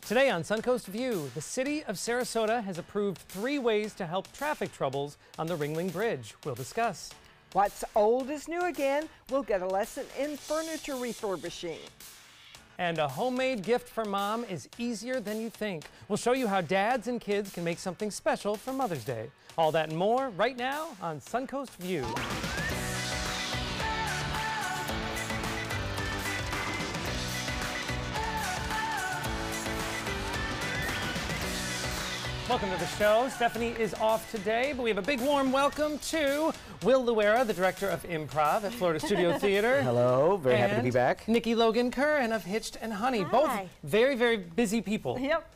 Today on Suncoast View, the city of Sarasota has approved 3 ways to help traffic troubles on the Ringling Bridge. We'll discuss. What's old is new again. We'll get a lesson in furniture refurbishing. And a homemade gift for mom is easier than you think. We'll show you how dads and kids can make something special for Mother's Day. All that and more right now on Suncoast View. Welcome to the show. Stephanie is off today, but we have a big warm welcome to Will Luera, the director of improv at Florida Studio Theater. Hello, very happy to be back. Nikki Logan Curran of Hitched and Honey. Hi. Both very, very busy people. Yep.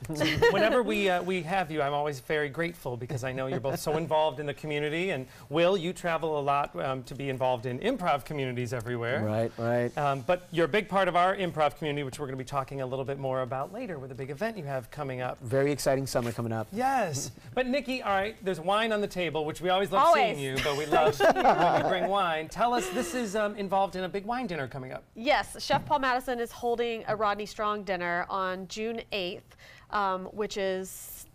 Whenever we have you, I'm always very grateful because I know you're both so involved in the community. And Will, you travel a lot to be involved in improv communities everywhere. Right. But you're a big part of our improv community, which we're going to be talking a little bit more about later with a big event you have coming up. Very exciting summer coming up. Yes. But Nikki, all right, there's wine on the table, which we always love seeing you, but we love when you bring wine. Tell us, this is involved in a big wine dinner coming up. Yes, Chef Paul Madison is holding a Rodney Strong dinner on June 8th, which is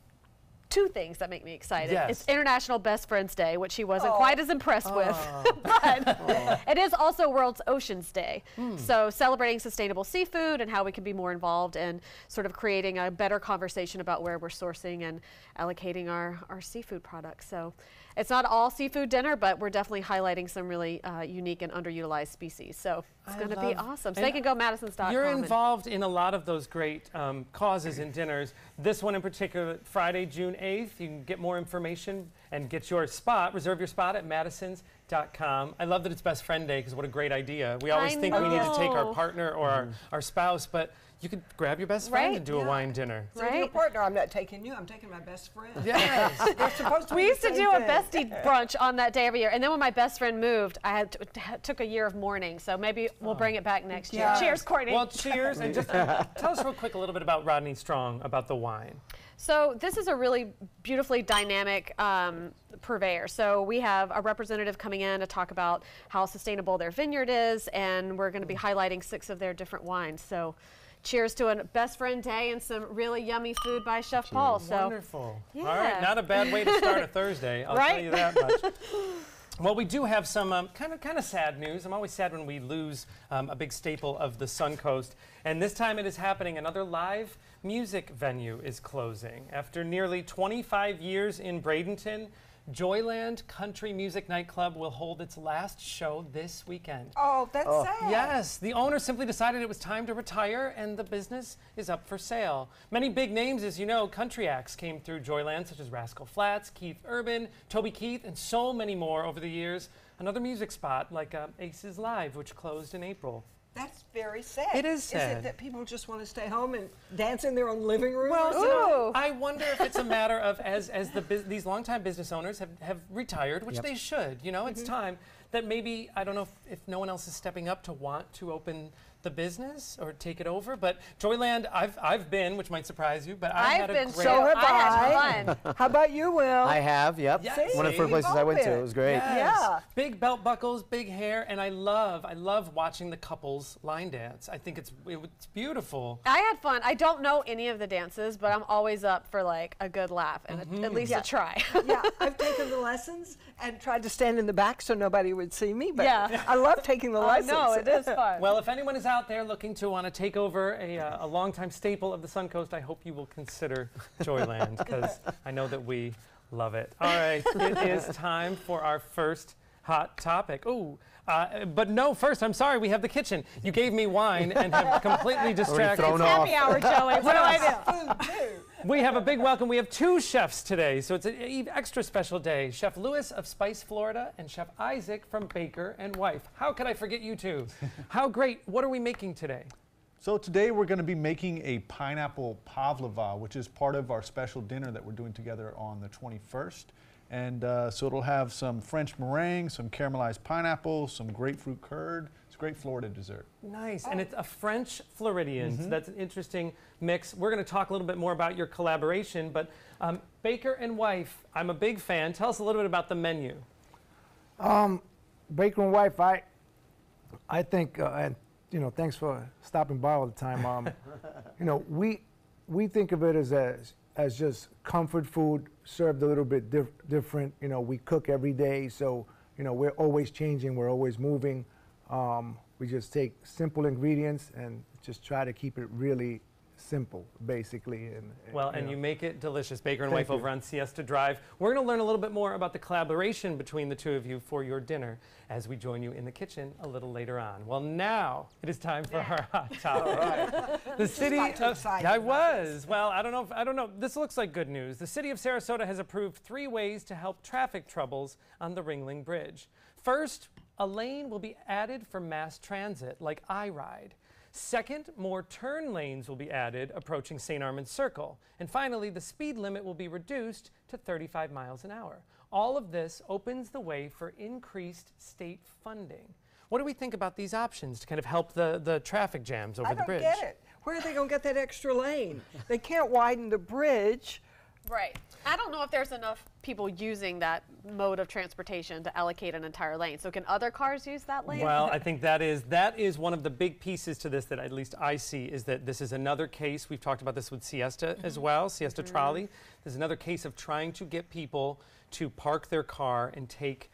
2 things that make me excited. Yes. It's International Best Friends Day, which he wasn't quite as impressed with, but it is also World's Oceans Day. So celebrating sustainable seafood and how we can be more involved in sort of creating a better conversation about where we're sourcing and allocating our seafood products. So it's not all seafood dinner, but we're definitely highlighting some really unique and underutilized species. So it's going to be awesome. So they can go Madison's.com. You're involved in a lot of those great causes and dinners. This one in particular, Friday, June 8th. You can get more information and get your spot, reserve your spot at Madison's.com. I love that it's Best Friend Day because what a great idea. We always think we need to take our partner or our spouse, but you could grab your best friend and do a wine dinner. So your partner, I'm not taking you, I'm taking my best friend. Yes. They're supposed to We be used the to same do a thing. bestie brunch on that day every year. And then when my best friend moved, I took a year of mourning. So maybe we'll bring it back next year. Cheers, Courtney. Well, cheers. And just tell us real quick a little bit about Rodney Strong, about the wine. So this is a really beautifully dynamic purveyor. So we have a representative coming in to talk about how sustainable their vineyard is, and we're going to be highlighting 6 of their different wines. So cheers to a Best Friend Day and some really yummy food by Chef Paul. So wonderful. Yeah. All right, not a bad way to start a Thursday, I'll tell you that much. Well, we do have some kind of sad news. I'm always sad when we lose a big staple of the Suncoast. And this time it is happening. Another live music venue is closing. After nearly 25 years in Bradenton, Joyland Country Music Nightclub will hold its last show this weekend. Oh, that's sad. Yes, the owner simply decided it was time to retire and the business is up for sale. Many big names, as you know, country acts came through Joyland, such as Rascal Flatts, Keith Urban, Toby Keith, and so many more over the years. Another music spot like Aces Live, which closed in April. That's very sad. It is sad. Is it that people just want to stay home and dance in their own living room? Well, or you something? know, I wonder if it's a matter of as these longtime business owners have retired, which they should. You know, it's time that maybe, I don't know if no one else is stepping up to want to open the business or take it over, but Joyland, I've been, which might surprise you, but I had a great. So have I had fun. How about you, Will? I have, yep. Yes. One of the first places I went to. It was great. Yes. Yeah. Big belt buckles, big hair, and I love watching the couples line dance. I think it's beautiful. I had fun. I don't know any of the dances, but I'm always up for like a good laugh and at least a try. Yeah, I've taken the lessons and tried to stand in the back so nobody would see me, but Yeah. I love taking the lessons. No, it is fun. Well, if anyone is out there looking to want to take over a longtime staple of the Suncoast, I hope you will consider Joyland because I know that we love it. All right, it is time for our first hot topic. Ooh, but no, first, I'm sorry, we have the kitchen. You gave me wine and have completely distracted. thrown off. Happy hour, Joey. What do I do? Food, too. We have a big welcome. We have 2 chefs today, so it's an extra special day. Chef Lewis of Spice, Florida, and Chef Isaac from Baker and Wife. How could I forget you two? How great. What are we making today? So today we're going to be making a pineapple pavlova, which is part of our special dinner that we're doing together on the 21st. And so it'll have some French meringue, some caramelized pineapple, some grapefruit curd. It's a great Florida dessert. Nice, and it's a French Floridian, so that's an interesting mix. We're going to talk a little bit more about your collaboration, but Baker and Wife, I'm a big fan. Tell us a little bit about the menu. Baker and Wife, I think, and you know, thanks for stopping by all the time. You know, we we think of it as just comfort food served a little bit different. You know, we cook every day, so you know we're always changing, we're always moving. We just take simple ingredients and just try to keep it really simple, basically. And you make it delicious. Baker and Wife over on Siesta Drive. We're going to learn a little bit more about the collaboration between the two of you for your dinner as we join you in the kitchen a little later on. Well, now it is time for our hot topic. All right. The city. I was. Well, I don't know. This looks like good news. The city of Sarasota has approved 3 ways to help traffic troubles on the Ringling Bridge. First, a lane will be added for mass transit, like iRide. Second, more turn lanes will be added approaching St. Armand's Circle. And finally, the speed limit will be reduced to 35 miles an hour. All of this opens the way for increased state funding. What do we think about these options to kind of help the traffic jams over the bridge? I don't get it. Where are they going to get that extra lane? They can't widen the bridge. Right. I don't know if there's enough people using that mode of transportation to allocate an entire lane. So can other cars use that lane? Well, I think that is one of the big pieces to this that at least I see, is that this is another case. We've talked about this with Siesta as well, Siesta Trolley. There's another case of trying to get people to park their car and take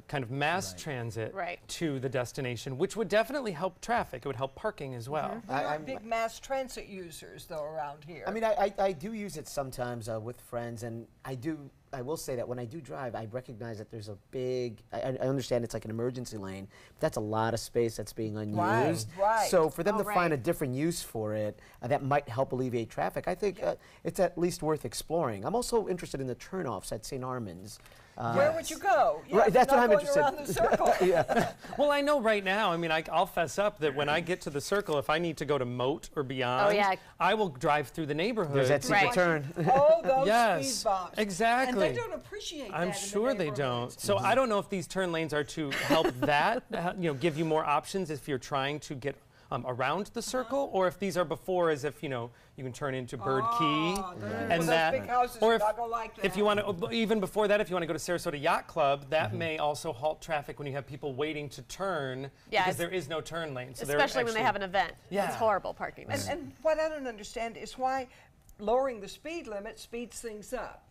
kind of mass transit to the destination, which would definitely help traffic. It would help parking as well. We are big mass transit users, though, around here. I mean, I do use it sometimes with friends, and I will say that when I do drive, I recognize that there's a big, I understand it's like an emergency lane, but that's a lot of space that's being unused. Right. So for them to find a different use for it, that might help alleviate traffic. I think it's at least worth exploring. I'm also interested in the turnoffs at St. Armand's. Where would you go? Right, that's what I'm interested around the circle. Well, I know right now, I mean, I'll fess up that when I get to the circle, if I need to go to Moat or beyond, I will drive through the neighborhood. There's that secret turn. Oh, those speed bumps. Exactly. And they don't appreciate that. I'm sure they don't. So I don't know if these turn lanes are to help that, give you more options if you're trying to get around the circle, or if these are before, as if you can turn into Bird Key, and that, big houses or if you want to, even before that, if you want to go to Sarasota Yacht Club, that may also halt traffic when you have people waiting to turn because there is no turn lane. So especially when they have an event. Yeah. It's horrible parking. And what I don't understand is why lowering the speed limit speeds things up.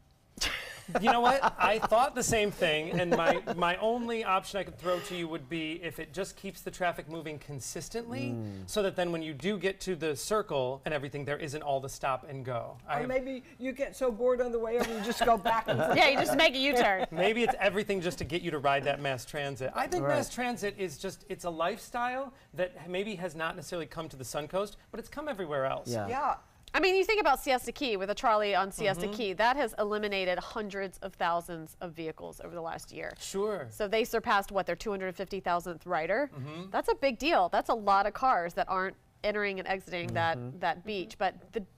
You know what? I thought the same thing, and my only option I could throw to you would be if it just keeps the traffic moving consistently, so that then when you do get to the circle and everything, there isn't all the stop and go. Or maybe you get so bored on the way over, you just go back and forth. Yeah, you just make a U-turn. Maybe it's everything just to get you to ride that mass transit. I think mass transit is just, it's a lifestyle that maybe has not necessarily come to the Suncoast, but it's come everywhere else. Yeah. I mean, you think about Siesta Key with a trolley on Siesta Key. That has eliminated hundreds of thousands of vehicles over the last year. Sure. So they surpassed, what, their 250,000th rider? That's a big deal. That's a lot of cars that aren't entering and exiting that beach. But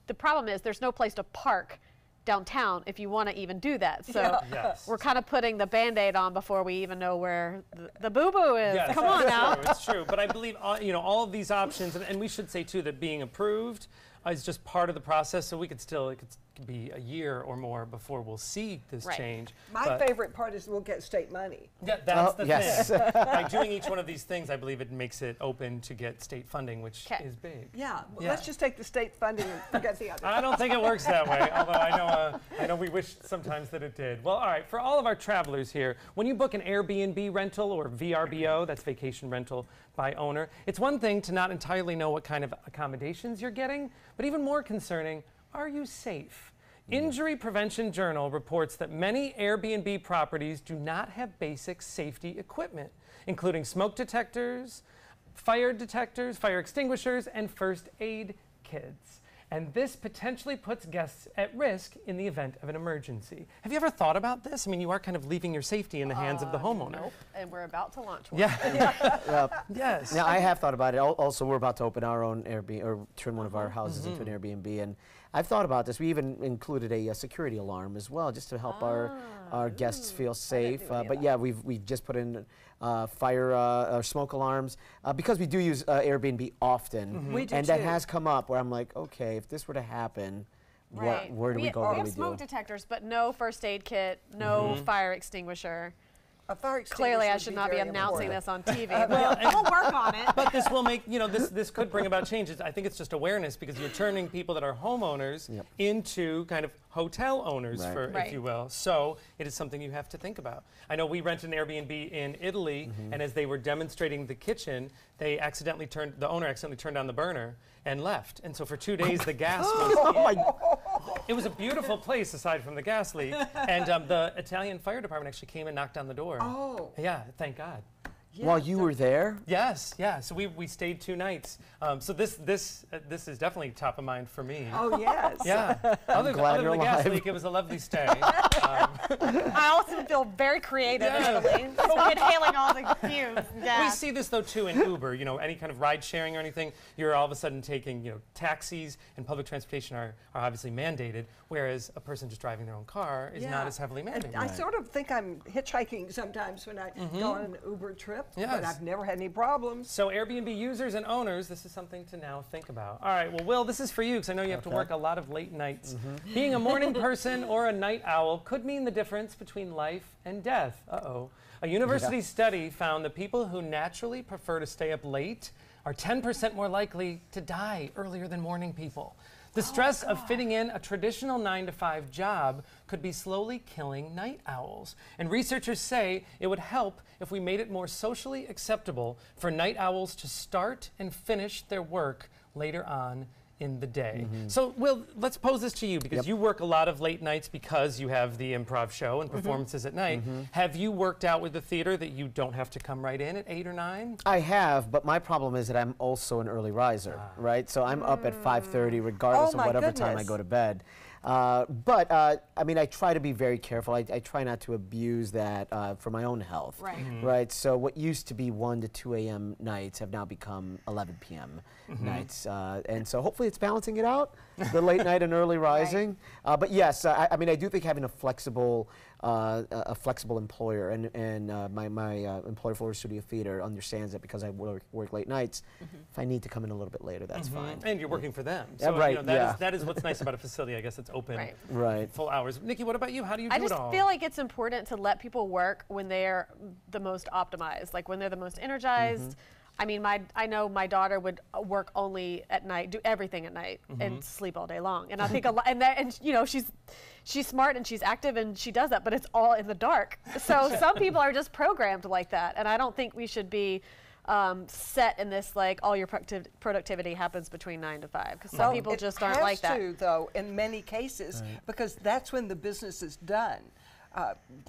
the problem is there's no place to park downtown if you want to even do that. So we're kind of putting the Band-Aid on before we even know where the boo-boo is. Yes, Come on now. It's true. But I believe all of these options, and we should say too that being approved is just part of the process, so we could still, it could be a year or more before we'll see this change. My favorite part is we'll get state money. Yeah, that's the thing. By doing each one of these things, I believe it makes it open to get state funding, which is big. Yeah, well, let's just take the state funding and forget the other. I don't think it works that way, although I know we wish sometimes that it did. Well, all right, for all of our travelers here, when you book an Airbnb rental or VRBO, that's vacation rental by owner, it's one thing to not entirely know what kind of accommodations you're getting, but even more concerning, are you safe? Injury Prevention Journal reports that many Airbnb properties do not have basic safety equipment, including smoke detectors, fire extinguishers, and first aid kits. And this potentially puts guests at risk in the event of an emergency. Have you ever thought about this? I mean, you are kind of leaving your safety in the hands of the homeowner. Nope, and we're about to launch one. Yes. Now, I have thought about it. Also, we're about to open our own Airbnb, or turn one of our houses into an Airbnb, and I've thought about this. We even included a security alarm as well, just to help our guests feel safe. But yeah, we've just put in fire or smoke alarms because we do use Airbnb often, and that has come up where I'm like, okay, if this were to happen, where do we go? We have smoke detectors, but no first aid kit, no fire extinguisher. fire extinguisher Clearly, I would should be not be very announcing important. this on TV. We'll work on it. But this will make, this could bring about changes. I think it's just awareness because you're turning people that are homeowners into kind of hotel owners, if you will. So it is something you have to think about. I know we rented an Airbnb in Italy, and as they were demonstrating the kitchen, the owner accidentally turned on the burner and left. And so for 2 days, the gas was It was a beautiful place aside from the gas leak. And the Italian fire department actually came and knocked on the door. Oh. Yeah, thank God. Yeah, While you were there? Yes, yeah. So we stayed 2 nights. So this is definitely top of mind for me. Oh, yes. Yeah. Other glad than you're the gas alive. leak, it was a lovely stay. I also feel very creative Yes. in Italy. So inhaling all the fumes. We see this though too in Uber. Any kind of ride sharing or anything, you're all of a sudden taking, taxis and public transportation are obviously mandated, whereas a person just driving their own car is not as heavily And mandated. I sort of think I'm hitchhiking sometimes when I go on an Uber trip, but Yes. I've never had any problems. So Airbnb users and owners, this is something to now think about. All right, well, Will, this is for you because I know you have to work a lot of late nights. Being a morning person or a night owl could mean the difference between life and death. Uh-oh. A university study found that people who naturally prefer to stay up late are 10% more likely to die earlier than morning people. The stress of fitting in a traditional 9-to-5 job could be slowly killing night owls. And researchers say it would help if we made it more socially acceptable for night owls to start and finish their work later on in the day. So, Will, let's pose this to you because you work a lot of late nights because you have the improv show and performances at night. Have you worked out with the theater that you don't have to come right in at 8 or 9? I have, but my problem is that I'm also an early riser, right? So I'm up at 5:30 regardless Oh, of my whatever time I goodness. go to bed. But I mean, I try to be very careful. I try not to abuse that for my own health. Right. Right. So what used to be 1 to 2 a.m. nights have now become 11 p.m. nights, and so hopefully it's balancing it out, the late night and early rising. But yes, I mean, I do think having a flexible employer, and my employer, Florida Studio Theater, understands that because I work late nights. If I need to come in a little bit later, that's fine. And you're working for them. Yeah, So right, that is what's nice about a facility. I guess it's open Right. full hours. Nikki, what about you? How do you I do it just all? feel like it's important to let people work when they're the most optimized, like when they're the most energized. I mean, I know my daughter would work only at night, do everything at night, and sleep all day long. And I think she's smart and she's active and she does that, but it's all in the dark. So some people are just programmed like that, and I don't think we should be set in this like all your productivity happens between 9 to 5 because some people just aren't like that. It has to, though, in many cases, because that's when the business is done.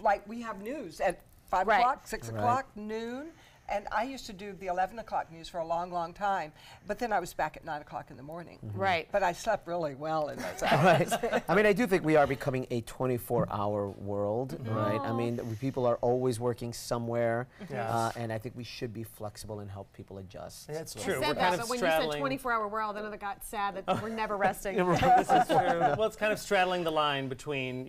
Like we have news at 5 o'clock, 6 o'clock, noon. And I used to do the 11 o'clock news for a long, long time, but then I was back at 9 o'clock in the morning. Right. But I slept really well in those hours. Right. I mean, I do think we are becoming a 24-hour world, right? I mean, people are always working somewhere, Yes. and I think we should be flexible and help people adjust. That's So- true. I We're said kind that, of but when you said straddling. 24-hour world, then I got sad that we're never resting. This is true. Well, it's kind of straddling the line between,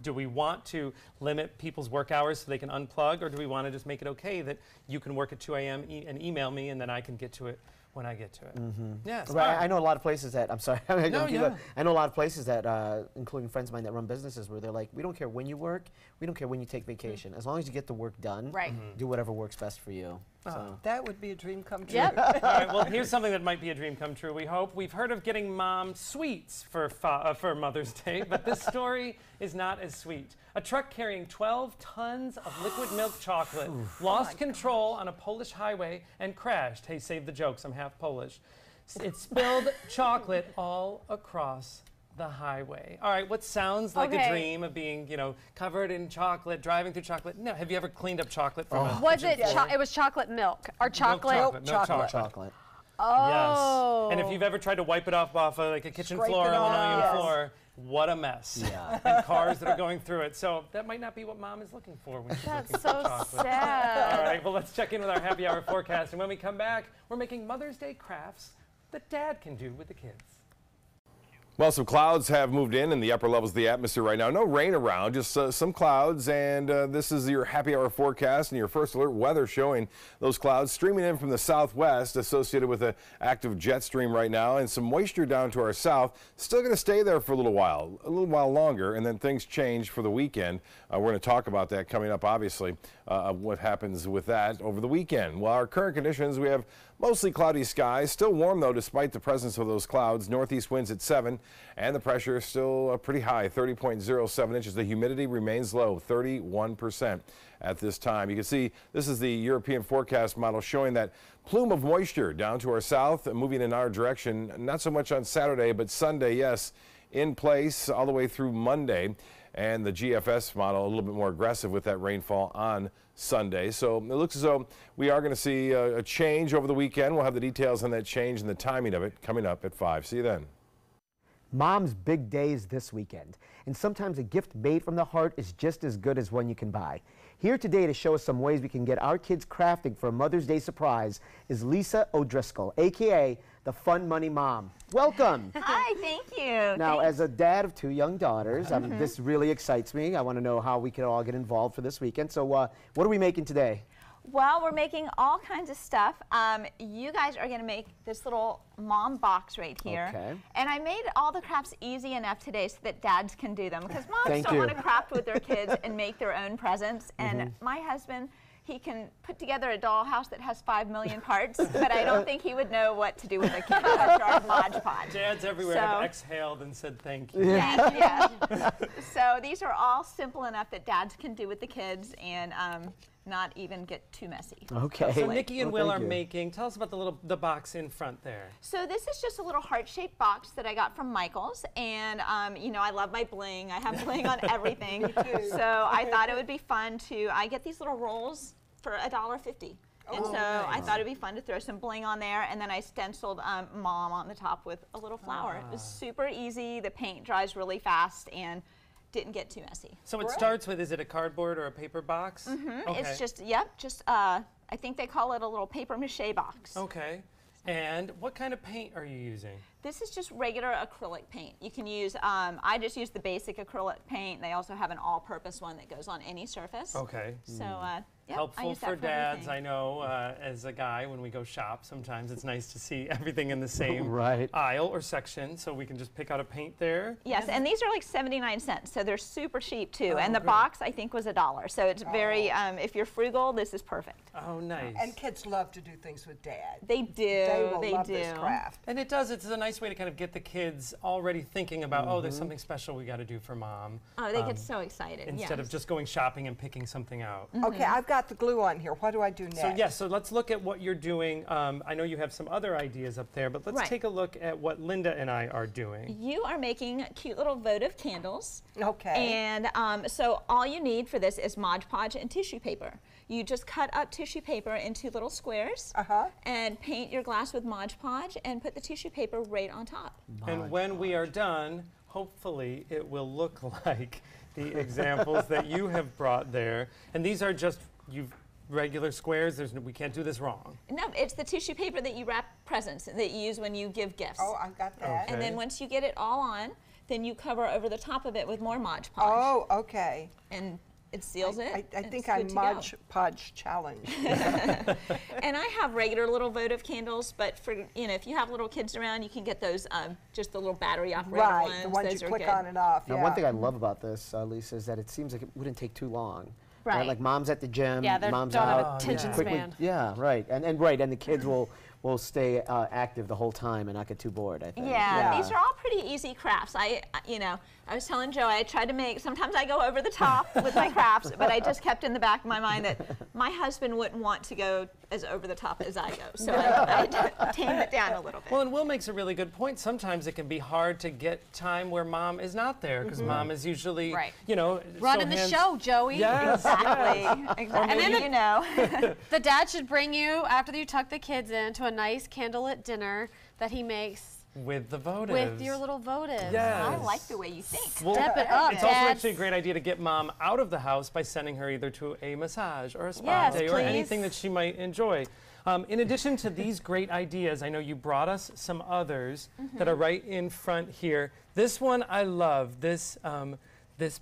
do we want to limit people's work hours so they can unplug, or do we want to just make it okay that you can work at 2 a.m. And email me, and then I can get to it when I get to it? Yes. Right, all right. I know a lot of places that, I'm sorry, I No, don't keep yeah. up. I know a lot of places that, including friends of mine that run businesses, where they're like, we don't care when you work, we don't care when you take vacation. As long as you get the work done, Right. do whatever works best for you. So. That would be a dream come true. Yep. All right, well, here's something that might be a dream come true, we hope. We've heard of getting mom sweets for Mother's Day, but this story is not as sweet. A truck carrying 12 tons of liquid milk chocolate lost control on a Polish highway and crashed. Hey, save the jokes, I'm half Polish. It spilled chocolate all across the highway. All right, what sounds like a dream of being, covered in chocolate, driving through chocolate. No, have you ever cleaned up chocolate from a Was it? kitchen floor? It was chocolate milk or chocolate. Milk chocolate. Chocolate. Oh. Yes. And if you've ever tried to wipe it off like a kitchen Scrape floor it or off. linoleum Yes. floor, what a mess. Yeah. And cars that are going through it. So that might not be what mom is looking for when she's That's looking so for chocolate. sad. All right, well, let's check in with our happy hour forecast. And when we come back, we're making Mother's Day crafts that dad can do with the kids. Well, some clouds have moved in the upper levels of the atmosphere right now. No rain around, just some clouds, and this is your happy hour forecast and your first alert weather showing those clouds streaming in from the southwest associated with an active jet stream right now, and some moisture down to our south. Still going to stay there for a little while longer, and then things change for the weekend. We're going to talk about that coming up, obviously, what happens with that over the weekend. Well, our current conditions, we have mostly cloudy skies, still warm though despite the presence of those clouds. Northeast winds at 7, and the pressure is still pretty high, 30.07 inches. The humidity remains low, 31% at this time. You can see this is the European forecast model showing that plume of moisture down to our south, moving in our direction. Not so much on Saturday, but Sunday, yes, in place all the way through Monday. And the GFS model a little bit more aggressive with that rainfall on Sunday. So it looks as though we are going to see a change over the weekend. We'll have the details on that change and the timing of it coming up at 5. See you then. Mom's big day is this weekend, and sometimes a gift made from the heart is just as good as one you can buy. Here today to show us some ways we can get our kids crafting for a Mother's Day surprise is Lisa O'Driscoll, a.k.a. the Fun Money Mom. Welcome. Hi, thank you. Now, as a dad of 2 young daughters, this really excites me. I want to know how we can all get involved for this weekend. So what are we making today? Well, we're making all kinds of stuff. You guys are going to make this little mom box right here. Okay. And I made all the crafts easy enough today so that dads can do them, because moms Thank don't you. want to craft with their kids and make their own presents. And my husband, he can put together a dollhouse that has 5 million parts, but I don't think he would know what to do with a jar of Mod Podge. Dads everywhere have exhaled and said thank you. Yeah. So these are all simple enough that dads can do with the kids and not even get too messy. Okay. So Nikki and Will are thank you. making, tell us about the box in front there. So this is just a little heart-shaped box that I got from Michael's, and you know, I love my bling. I have bling on everything. So I thought it would be fun to, I get these little rolls for $1.50. And so I thought it'd be fun to throw some bling on there, and then I stenciled Mom on the top with a little flower. It was super easy. The paint dries really fast and didn't get too messy. So it starts with, is it a cardboard or a paper box? Okay. It's just, I think they call it a little paper mache box. Okay. And what kind of paint are you using? This is just regular acrylic paint. You can use, I just use the basic acrylic paint. They also have an all-purpose one that goes on any surface. Okay. So, yep, I Helpful use that for dads. everything. I know as a guy, when we go shop, sometimes it's nice to see everything in the same Right. aisle or section, so we can just pick out a paint there. Yes, and these are like 79 cents, so they're super cheap too. Oh, and the good. box, I think, was $1. So it's very, if you're frugal, this is perfect. Oh, nice. And kids love to do things with Dad. They do. They will love do. this craft. And it does, it's a nice way to kind of get the kids already thinking about, oh, there's something special we got to do for Mom. Oh, they get so excited. Instead of just going shopping and picking something out. Okay, I've got the glue on here. What do I do next? So yes, so let's look at what you're doing. I know you have some other ideas up there, but let's Right. take a look at what Linda and I are doing. You are making cute little votive candles. Okay. And so all you need for this is Mod Podge and tissue paper. You just cut up tissue paper into little squares and paint your glass with Mod Podge and put the tissue paper right on top. And when we are done, hopefully it will look like the examples that you have brought there. And these are just regular squares. We can't do this wrong. No, it's the tissue paper that you wrap presents that you use when you give gifts. Oh, I've got that. Okay. And then once you get it all on, then you cover over the top of it with more Mod Podge. Oh, okay. And it seals it. I and think it's I'm good to go. Mod Podge challenged. And I have regular little votive candles, but for if you have little kids around, you can get those just the little battery operated Right, ones. the ones Those you are click good. on and off. Now, Yeah. one thing I love about this, Lisa, is that it seems like it wouldn't take too long. Right. Like Mom's at the gym, Yeah, they Mom's don't have out. attention quickly- span. Yeah, right. And the kids will stay active the whole time and not get too bored, I think. Yeah, these are all pretty easy crafts. I was telling Joe, I tried to make, sometimes I go over the top with my crafts, but I just kept in the back of my mind that my husband wouldn't want to go as over the top as I go. So I tamed it down a little bit. Well, and Will makes a really good point. Sometimes it can be hard to get time where Mom is not there, because Mom is usually, Right. so Running the show, Joey. Yes, Exactly. yes. Exactly. And then you know. The dad should bring you, after you tuck the kids in, to a nice candlelit dinner that he makes With the votives. with your little votives. Yes. I like the way you think. Well, Step it up, it's also dads. actually a great idea to get Mom out of the house by sending her either to a massage or a spa Yes, day or please. anything that she might enjoy. In addition to these great ideas, I know you brought us some others that are right in front here. This one I love, this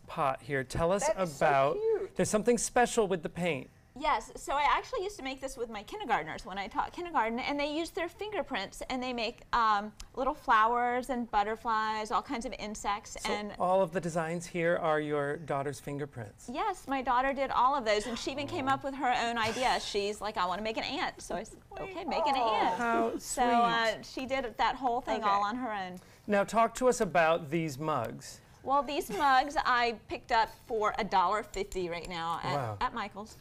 pot here. Tell us That is so about, cute. there's something special with the paint. Yes, so I actually used to make this with my kindergartners when I taught kindergarten, and they use their fingerprints, and they make little flowers and butterflies, all kinds of insects. So and all of the designs here are your daughter's fingerprints. yes, my daughter did all of those, and she even came up with her own idea. She's like, I want to make an ant. So I said, okay, make an ant. How So sweet. she did that whole thing all on her own. Now talk to us about these mugs. Well, these mugs I picked up for $1.50 right now at Michael's.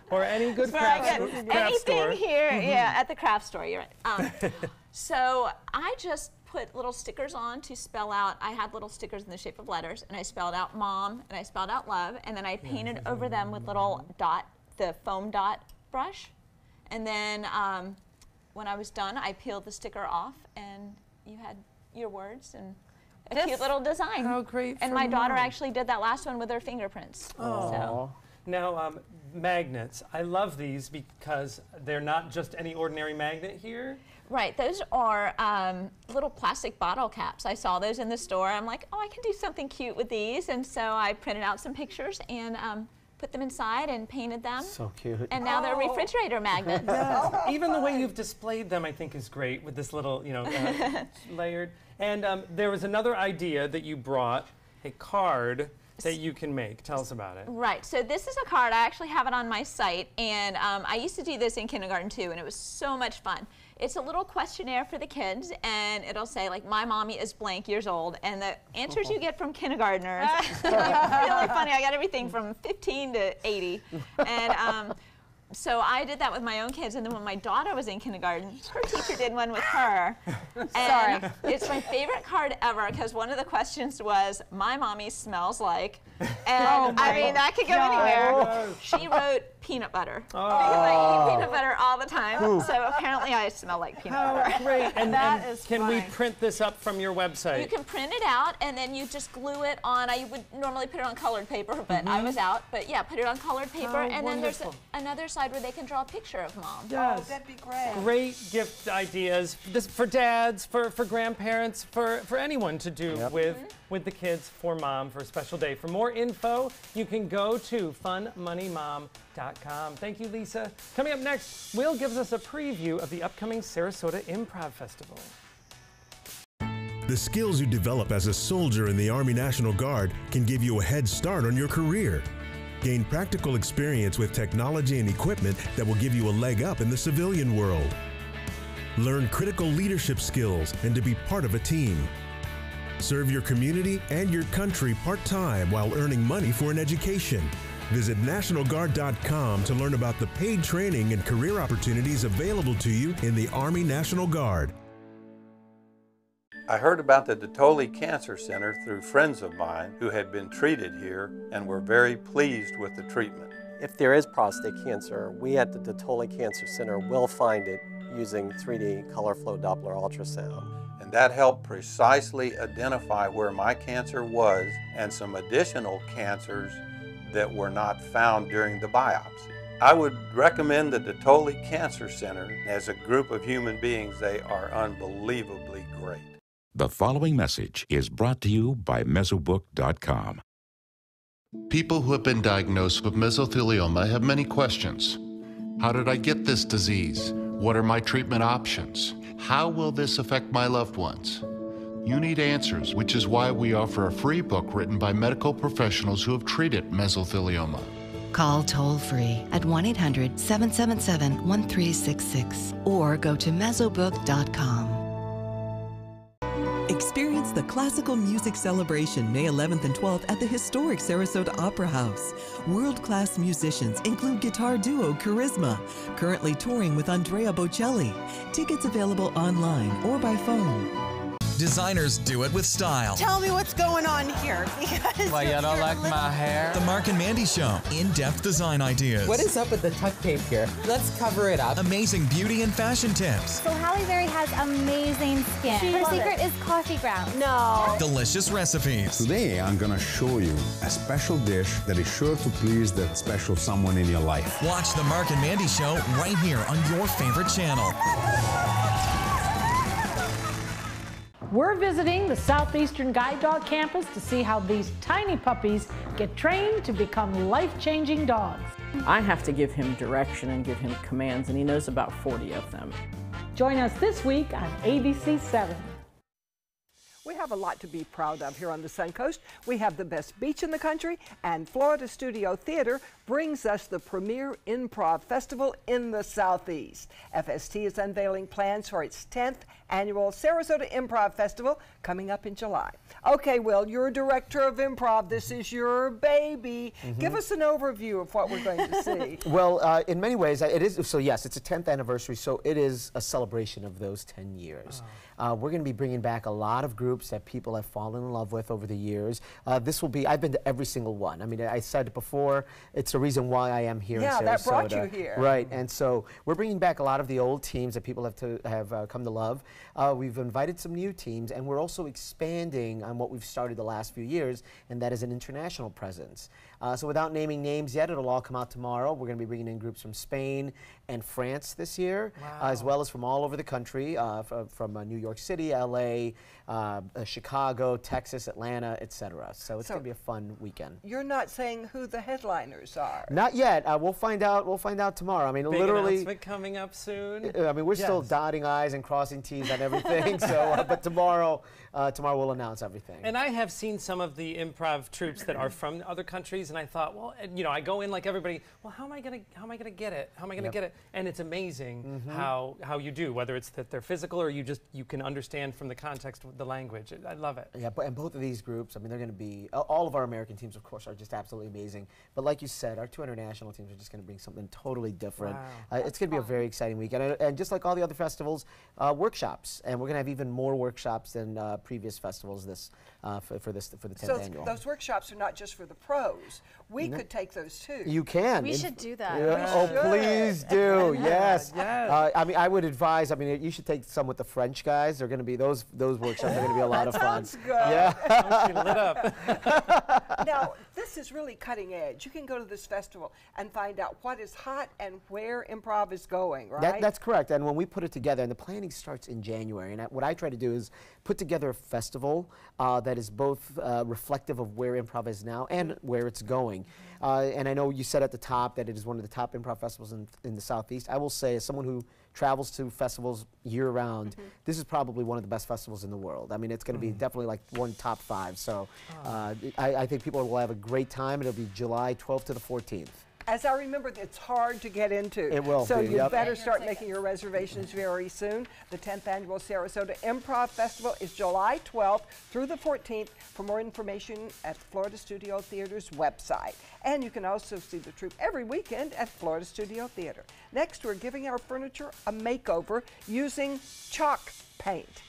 Or any good Where I craft, get craft anything store. here, yeah, at the craft store, you're right. So I just put little stickers on to spell out, I had little stickers in the shape of letters, and I spelled out mom, and I spelled out love, and then I painted over them with little the foam dot brush. And then when I was done, I peeled the sticker off, and you had your words and a cute little design. How great And for my daughter Mom. actually did that last one with her fingerprints. So. Now, magnets. I love these because they're not just any ordinary magnet here. Right, those are little plastic bottle caps. I saw those in the store. I'm like, oh, I can do something cute with these. And so I printed out some pictures and put them inside and painted them. So cute. And now they're refrigerator magnets. Even the way you've displayed them, I think, is great with this little, layered. And there was another idea that you brought, a card that you can make. Tell us about it. Right, so this is a card. I actually have it on my site, and I used to do this in kindergarten too, and it was so much fun. It's a little questionnaire for the kids, and it'll say, like, my mommy is blank years old, and the answers you get from kindergartners are really funny. I got everything from 15 to 80. And so I did that with my own kids, and then when my daughter was in kindergarten, her teacher did one with her. And it's my favorite card ever because one of the questions was, my mommy smells like, and I mean, that could go anywhere. She wrote peanut butter because I eat peanut butter all the time, so apparently I smell like peanut butter. How great. And, That and is can we fun. print this up from your website? You can print it out, and then you just glue it on. I would normally put it on colored paper, but I was out. But yeah, put it on colored paper, and then there's another side where they can draw a picture of mom. Oh, that'd be great. Great gift ideas this, for dads, for grandparents, for anyone to do with the kids for mom for a special day. For more info, you can go to funmoneymom.com. Thank you, Lisa. Coming up next, Will gives us a preview of the upcoming Sarasota Improv Festival. The skills you develop as a soldier in the Army National Guard can give you a head start on your career. Gain practical experience with technology and equipment that will give you a leg up in the civilian world. Learn critical leadership skills and to be part of a team. Serve your community and your country part-time while earning money for an education. Visit NationalGuard.com to learn about the paid training and career opportunities available to you in the Army National Guard. I heard about the Dotoli Cancer Center through friends of mine who had been treated here and were very pleased with the treatment. If there is prostate cancer, we at the Dotoli Cancer Center will find it using 3D color flow Doppler ultrasound. And that helped precisely identify where my cancer was and some additional cancers that were not found during the biopsy. I would recommend the Dotoli Cancer Center. As a group of human beings, they are unbelievably great. The following message is brought to you by Mesobook.com. People who have been diagnosed with mesothelioma have many questions. How did I get this disease? What are my treatment options? How will this affect my loved ones? You need answers, which is why we offer a free book written by medical professionals who have treated mesothelioma. Call toll-free at 1-800-777-1366 or go to mesobook.com. Experience the Classical Music Celebration May 11th and 12th at the historic Sarasota Opera House. World-class musicians include guitar duo Charisma, currently touring with Andrea Bocelli. Tickets available online or by phone. Designers do it with style. Tell me what's going on here. Why, you don't like my hair? The Mark and Mandy Show. In-depth design ideas. What is up with the tuck tape here? Let's cover it up. Amazing beauty and fashion tips. So Halle Berry has amazing skin. Her secret is coffee grounds. No. Delicious recipes. Today, I'm gonna show you a special dish that is sure to please that special someone in your life. Watch the Mark and Mandy Show right here on your favorite channel. We're visiting the Southeastern Guide Dog Campus to see how these tiny puppies get trained to become life-changing dogs. I have to give him direction and give him commands, and he knows about 40 of them. Join us this week on ABC 7. We have a lot to be proud of here on the Suncoast. We have the best beach in the country, and Florida Studio Theater brings us the premier improv festival in the Southeast. FST is unveiling plans for its 10th annual Sarasota Improv Festival coming up in July. Okay, Will, you're a director of improv. This is your baby. Give us an overview of what we're going to see. Well, in many ways, it is. So yes, it's a 10th anniversary, so it is a celebration of those 10 years. We're going to be bringing back a lot of groups that people have fallen in love with over the years. This will be, I've been to every single one. I mean, I said it before, it's the reason why I am here in Sarasota. Yeah, that brought you here. Right, and so we're bringing back a lot of the old teams that people have come to love. We've invited some new teams, and we're also expanding on what we've started the last few years, and that is an international presence. So without naming names yet, it'll all come out tomorrow. We're going to be bringing in groups from Spain and France this year, as well as from all over the country, from New York City, LA, Chicago, Texas, Atlanta, etc. So it's going to be a fun weekend. You're not saying who the headliners are. Not yet. We'll find out. We'll find out tomorrow. I mean, Big literally. announcement coming up soon. I mean, we're still dotting I's and crossing T's on everything. So, but tomorrow we'll announce everything. And I have seen some of the improv troupes that are from other countries, and I thought, well, you know, I go in like everybody. Well, how am I gonna get it? How am I gonna get it? And it's amazing how you do, whether it's that they're physical or you can understand from the context of the language. I love it. Yeah, and both of these groups, I mean, they're going to be, all of our American teams, of course, are just absolutely amazing. But like you said, our two international teams are just going to bring something totally different. Wow. It's going to be a very exciting weekend. And just like all the other festivals, workshops. And we're going to have even more workshops than previous festivals for the 10th annual. Those workshops are not just for the pros. We could take those too. You can. We should do that. Yeah. Oh, please do. Yes. Yes. I mean, I would advise. I mean, you should take some with the French guys. They're going to be those workshops are going to be a lot of fun. Sounds good. Yeah. She lit up. Now, this is really cutting edge. You can go to this festival and find out what is hot and where improv is going, right? That's correct. And when we put it together, and the planning starts in January, and what I try to do is put together a festival that is both reflective of where improv is now and where it's going. And I know you said at the top that it is one of the top improv festivals in the Southeast. I will say, as someone who travels to festivals year-round, this is probably one of the best festivals in the world. I mean, it's going to be definitely like one top 5. So I think people will have a great time. It'll be July 12th to the 14th. As I remember, it's hard to get into. It will So be, you yep. better start making your reservations very soon. The 10th Annual Sarasota Improv Festival is July 12th through the 14th. For more information at Florida Studio Theater's website. And you can also see the troupe every weekend at Florida Studio Theater. Next, we're giving our furniture a makeover using chalk paint.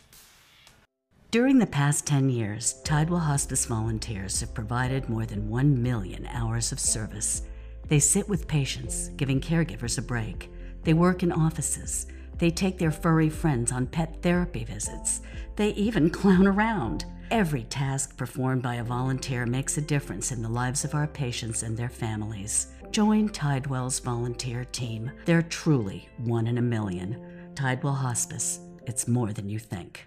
During the past 10 years, Tidewell Hospice volunteers have provided more than 1 million hours of service. They sit with patients, giving caregivers a break. They work in offices. They take their furry friends on pet therapy visits. They even clown around. Every task performed by a volunteer makes a difference in the lives of our patients and their families. Join Tidewell's volunteer team. They're truly 1 in a million. Tidewell Hospice. It's more than you think.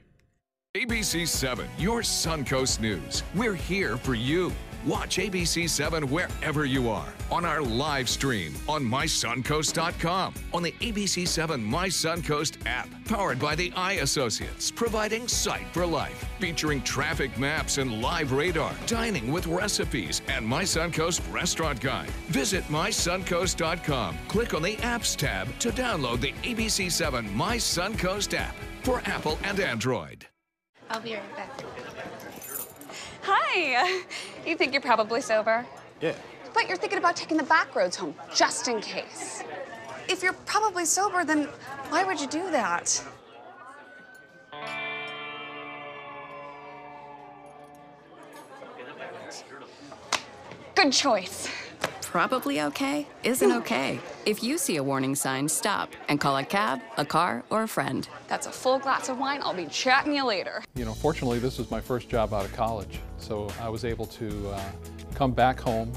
ABC 7, your Suncoast News. We're here for you. Watch ABC 7 wherever you are, on our live stream, on mysuncoast.com, on the ABC 7 My Suncoast app, powered by the Eye Associates, providing sight for life, featuring traffic maps and live radar, dining with recipes, and My Suncoast Restaurant Guide. Visit mysuncoast.com. Click on the Apps tab to download the ABC 7 My Suncoast app for Apple and Android. I'll be right back. Hi! You think you're probably sober? Yeah. But you're thinking about taking the back roads home, just in case. If you're probably sober, then why would you do that? seconds. Good choice. Probably okay isn't okay. If you see a warning sign, stop and call a cab, a car, or a friend. That's a full glass of wine. I'll be chatting you later. You know, fortunately, this was my first job out of college, so I was able to come back home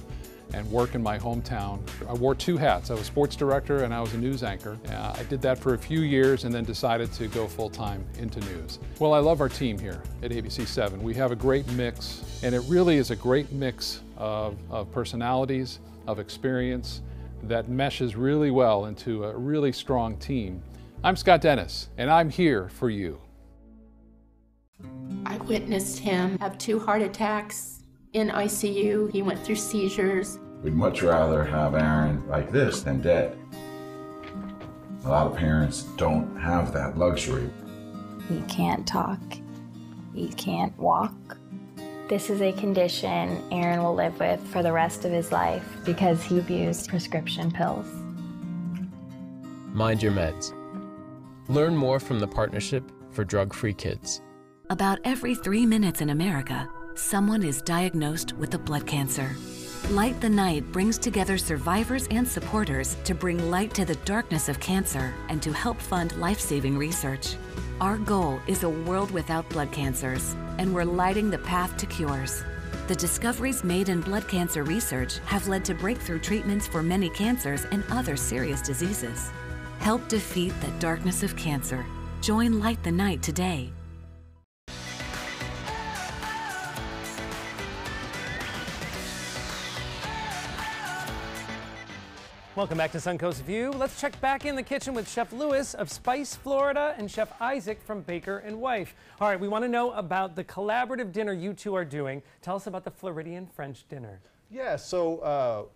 and work in my hometown. I wore 2 hats. I was sports director and I was a news anchor. I did that for a few years and then decided to go full-time into news. Well, I love our team here at ABC7. We have a great mix, and it really is a great mix of personalities, of experience that meshes really well into a really strong team. I'm Scott Dennis, and I'm here for you. I witnessed him have 2 heart attacks in ICU. He went through seizures. We'd much rather have Aaron like this than dead. A lot of parents don't have that luxury. He can't talk. He can't walk. This is a condition Aaron will live with for the rest of his life because he abused prescription pills. Mind your meds. Learn more from the Partnership for Drug-Free Kids. About every 3 minutes in America, someone is diagnosed with a blood cancer. Light the Night brings together survivors and supporters to bring light to the darkness of cancer and to help fund life-saving research. Our goal is a world without blood cancers, and we're lighting the path to cures. The discoveries made in blood cancer research have led to breakthrough treatments for many cancers and other serious diseases. Help defeat the darkness of cancer. Join Light the Night today. Welcome back to Suncoast View. Let's check back in the kitchen with Chef Lewis of Spice, Florida, and Chef Isaac from Baker and Wife. All right, we want to know about the collaborative dinner you two are doing. Tell us about the Floridian French dinner. Yeah, so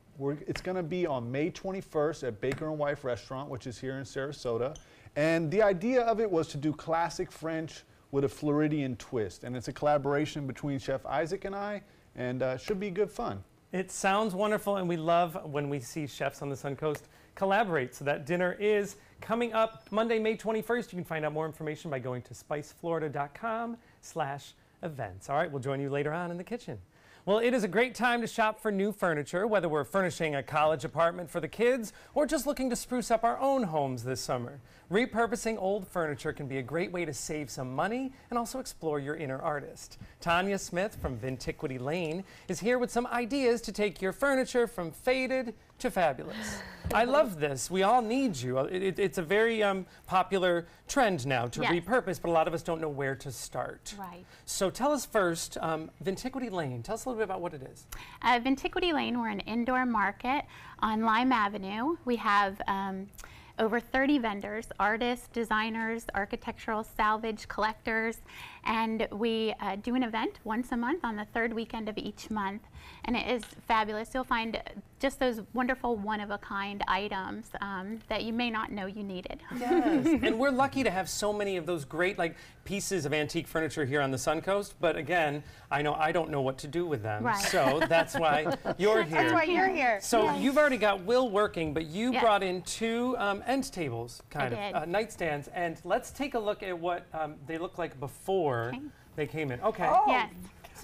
it's going to be on May 21st at Baker and Wife Restaurant, which is here in Sarasota. And the idea of it was to do classic French with a Floridian twist. And it's a collaboration between Chef Isaac and I, and should be good fun. It sounds wonderful, and we love when we see chefs on the Suncoast collaborate. So that dinner is coming up Monday, May 21st. You can find out more information by going to spiceflorida.com/events. All right, we'll join you later on in the kitchen. Well, it is a great time to shop for new furniture, whether we're furnishing a college apartment for the kids or just looking to spruce up our own homes this summer. Repurposing old furniture can be a great way to save some money and also explore your inner artist. Tanya Smith from Vintiquity Lane is here with some ideas to take your furniture from faded to fabulous. I love this. We all need you. It's a very popular trend now to repurpose, but a lot of us don't know where to start. Right. So tell us first, Vintiquity Lane. Tell us a little bit about what it is. Vintiquity Lane, we're an indoor market on Lime Avenue. We have over 30 vendors, artists, designers, architectural salvage collectors, and we do an event once a month on the 3rd weekend of each month, and it is fabulous. You'll find just those wonderful one-of-a-kind items that you may not know you needed. Yes, and we're lucky to have so many of those great pieces of antique furniture here on the Suncoast, but again, I know I don't know what to do with them, right. So that's why you're here. That's why you're here. So you've already got Will working, but you brought in 2 end tables, kind of nightstands, and let's take a look at what they look like before they came in. Okay. Oh, yes.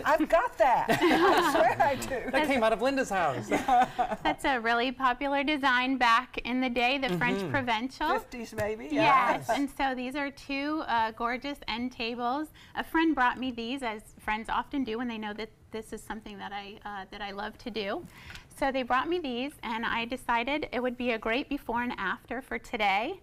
I've got that. I swear I do. That came out of Linda's house. That's a really popular design back in the day, the French Provincial. 50s maybe. Yes. And so these are 2 gorgeous end tables. A friend brought me these, as friends often do when they know that this is something that I love to do. So they brought me these, and I decided it would be a great before and after for today.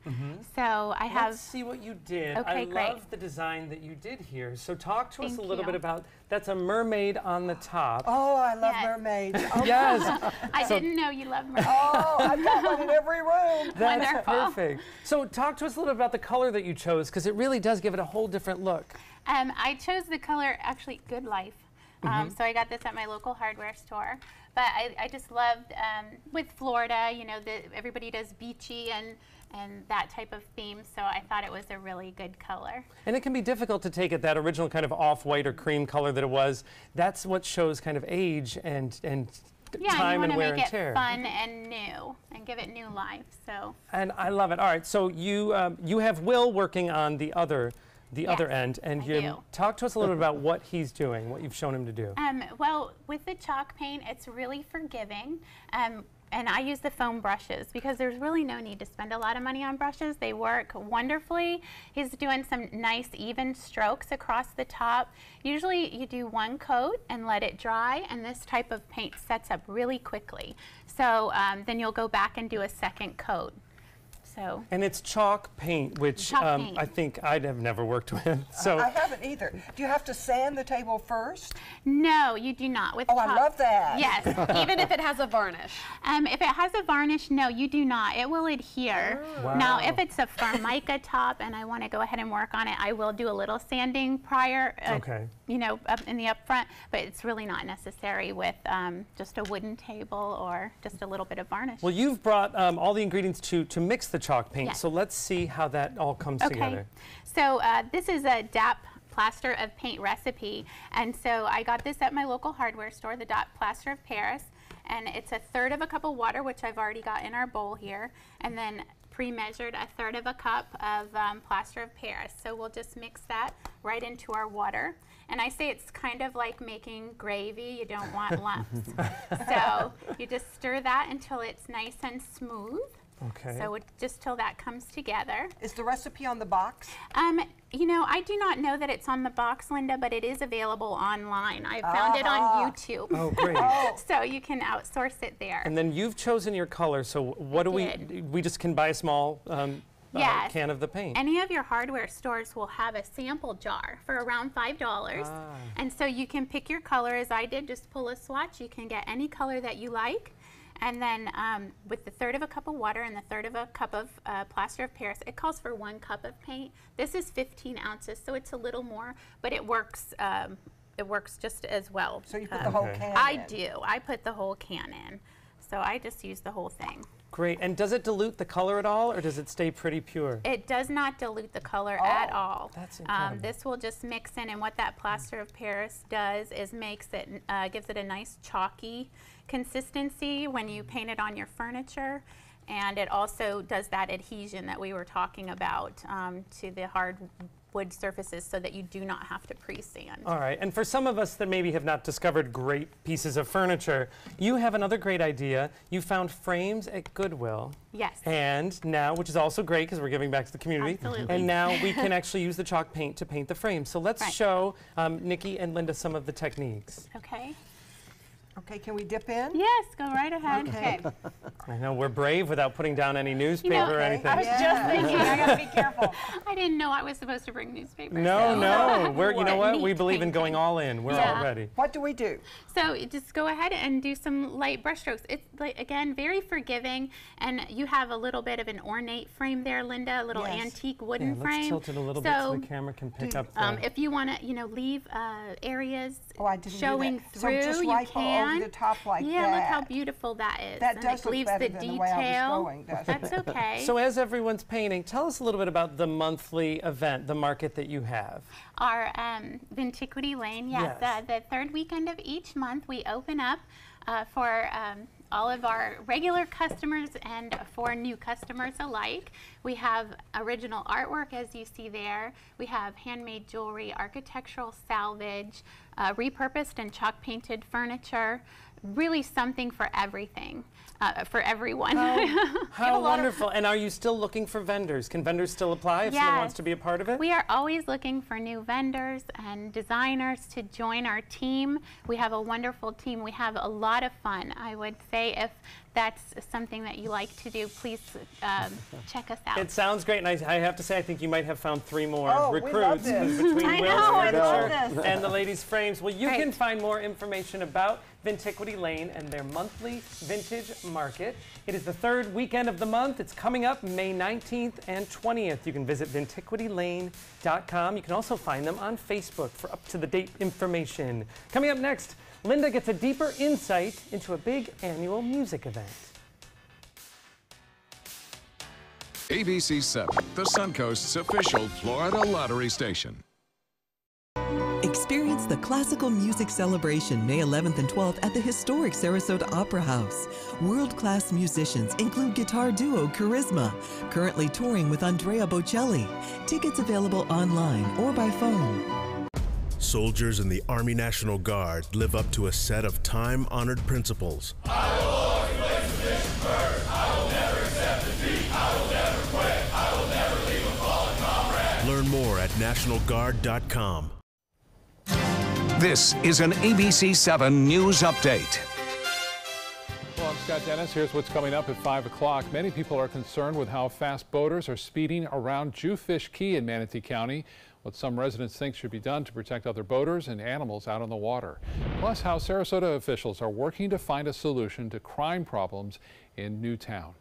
So I have. Let's see what you did. Okay, I great. love the design that you did here. So talk to us Thank a little you. bit about. That's a mermaid on the top. Oh, I love mermaids. Oh, yes. I didn't know you loved mermaids. Oh, I've got one in every room. That's Wonderful. perfect. So talk to us a little bit about the color that you chose, because it really does give it a whole different look. I chose the color, actually, Good Life. So I got this at my local hardware store. But I just loved, with Florida, you know, everybody does beachy and that type of theme, so I thought it was a really good color. And it can be difficult to take it, that original kind of off-white or cream color that it was. That's what shows kind of age and time and wear and tear. Yeah, you want to make it fun and new and give it new life. So. And I love it. All right, so you have Will working on the other the other end, and you talk to us a little bit about what he's doing, what you've shown him to do. Well, with the chalk paint, it's really forgiving. And I use the foam brushes because there's really no need to spend a lot of money on brushes. They work wonderfully. He's doing some nice even strokes across the top. Usually you do one coat and let it dry, and this type of paint sets up really quickly. So then you'll go back and do a second coat. And it's chalk paint, which I think I'd have never worked with. So I haven't either. Do you have to sand the table first? No, you do not. With I love that. Yes. Even if it has a varnish? If it has a varnish, no, you do not. It will adhere. Wow. Now, if it's a Formica top and I want to go ahead and work on it, I will do a little sanding prior, you know, up in the upfront, but it's really not necessary with just a wooden table or just a little bit of varnish. Well, you've brought all the ingredients to mix the chalk paint, Yes. so let's see how that all comes together. So this is a DAP plaster of paint recipe, and so I got this at my local hardware store, the DAP plaster of Paris, and it's 1/3 cup of water, which I've already got in our bowl here, and then pre-measured 1/3 cup of plaster of Paris. So we'll just mix that right into our water. And I say it's kind of like making gravy. You don't want lumps. So you just stir that until it's nice and smooth. Okay. So just till that comes together. Is the recipe on the box? You know, I do not know that it's on the box, Linda, but it is available online. I found it on YouTube. Oh, great. So you can outsource it there. And then you've chosen your color, so what do we just can buy a small Yes. can of the paint? Any of your hardware stores will have a sample jar for around $5. And so you can pick your color as I did, just pull a swatch. You can get any color that you like. And then with the 1/3 cup of water and the 1/3 cup of plaster of Paris, it calls for 1 cup of paint. This is 15 ounces, so it's a little more, but it works just as well. So you put the whole can in? I do. I put the whole can in. So I just use the whole thing. Great. And does it dilute the color at all, or does it stay pretty pure? It does not dilute the color at all. That's incredible. This will just mix in, and what that plaster of Paris does is makes it, gives it a nice chalky consistency when you paint it on your furniture. And it also does that adhesion that we were talking about to the hard wood surfaces so that you do not have to pre-sand. All right, and for some of us that maybe have not discovered great pieces of furniture, you have another great idea. You found frames at Goodwill. Yes. And now, which is also great because we're giving back to the community. Absolutely. And now we can actually use the chalk paint to paint the frames. So let's show Nikki and Linda some of the techniques. Okay. Okay, can we dip in? Yes, go right ahead. Okay. I know we're brave without putting down any newspaper or anything. I was just thinking, I gotta be careful. I didn't know I was supposed to bring newspapers. No, we're, you know what? We believe in going all in. We're all ready. What do we do? So just go ahead and do some light brush strokes. It's, like, again, very forgiving, and you have a little bit of an ornate frame there, Linda, a little antique wooden frame. Let's tilt it a little bit so the camera can pick up the... if you want to, you know, leave areas showing through, so just you can. Over the top like that. Yeah, look how beautiful that is. That and does look leaves better the than detail. the way I was going, doesn't That's it? okay. So as everyone's painting, tell us a little bit about the monthly event, the market that you have. Our Vintiquity Lane, yes. The third weekend of each month, we open up for all of our regular customers and for new customers alike. We have original artwork, as you see there. We have handmade jewelry, architectural salvage, repurposed and chalk painted furniture. Really something for everything, for everyone. How wonderful. And are you still looking for vendors? Can vendors still apply if someone wants to be a part of it? We are always looking for new vendors and designers to join our team. We have a wonderful team. We have a lot of fun. I would say if that's something that you like to do, please check us out. It sounds great, and I have to say, I think you might have found 3 more recruits between I Will's know, Furniture and the Ladies' Frames. Well, you can find more information about Vintiquity Lane and their monthly vintage market. It is the 3rd weekend of the month. It's coming up May 19th and 20th. You can visit vintiquitylane.com. You can also find them on Facebook for up-to-the-date information. Coming up next, Linda gets a deeper insight into a big annual music event. ABC 7, the Suncoast's official Florida lottery station. Experience the classical music celebration May 11th and 12th at the historic Sarasota Opera House. World-class musicians include guitar duo Charisma, currently touring with Andrea Bocelli. Tickets available online or by phone. Soldiers in the Army National Guard live up to a set of time-honored principles. I will always place the mission first. I will never accept defeat. I will never quit. I will never leave a fallen comrade. Learn more at nationalguard.com. This is an ABC 7 News Update. Well, I'm Scott Dennis. Here's what's coming up at 5 o'clock. Many people are concerned with how fast boaters are speeding around Jewfish Key in Manatee County. What some residents think should be done to protect other boaters and animals out on the water. Plus, how Sarasota officials are working to find a solution to crime problems in Newtown.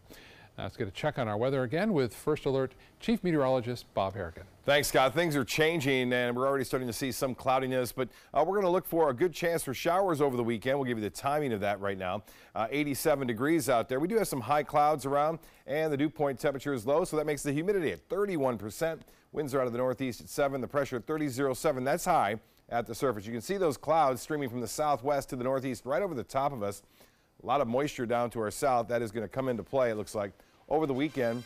Now let's get a check on our weather again with First Alert Chief Meteorologist Bob Harrigan. Thanks, Scott. Things are changing, and we're already starting to see some cloudiness, but we're going to look for a good chance for showers over the weekend. We'll give you the timing of that right now. 87 degrees out there. We do have some high clouds around, and the dew point temperature is low, so that makes the humidity at 31%. Winds are out of the northeast at 7. The pressure at 30.07. That's high at the surface. You can see those clouds streaming from the southwest to the northeast right over the top of us. A lot of moisture down to our south. That is going to come into play, it looks like, over the weekend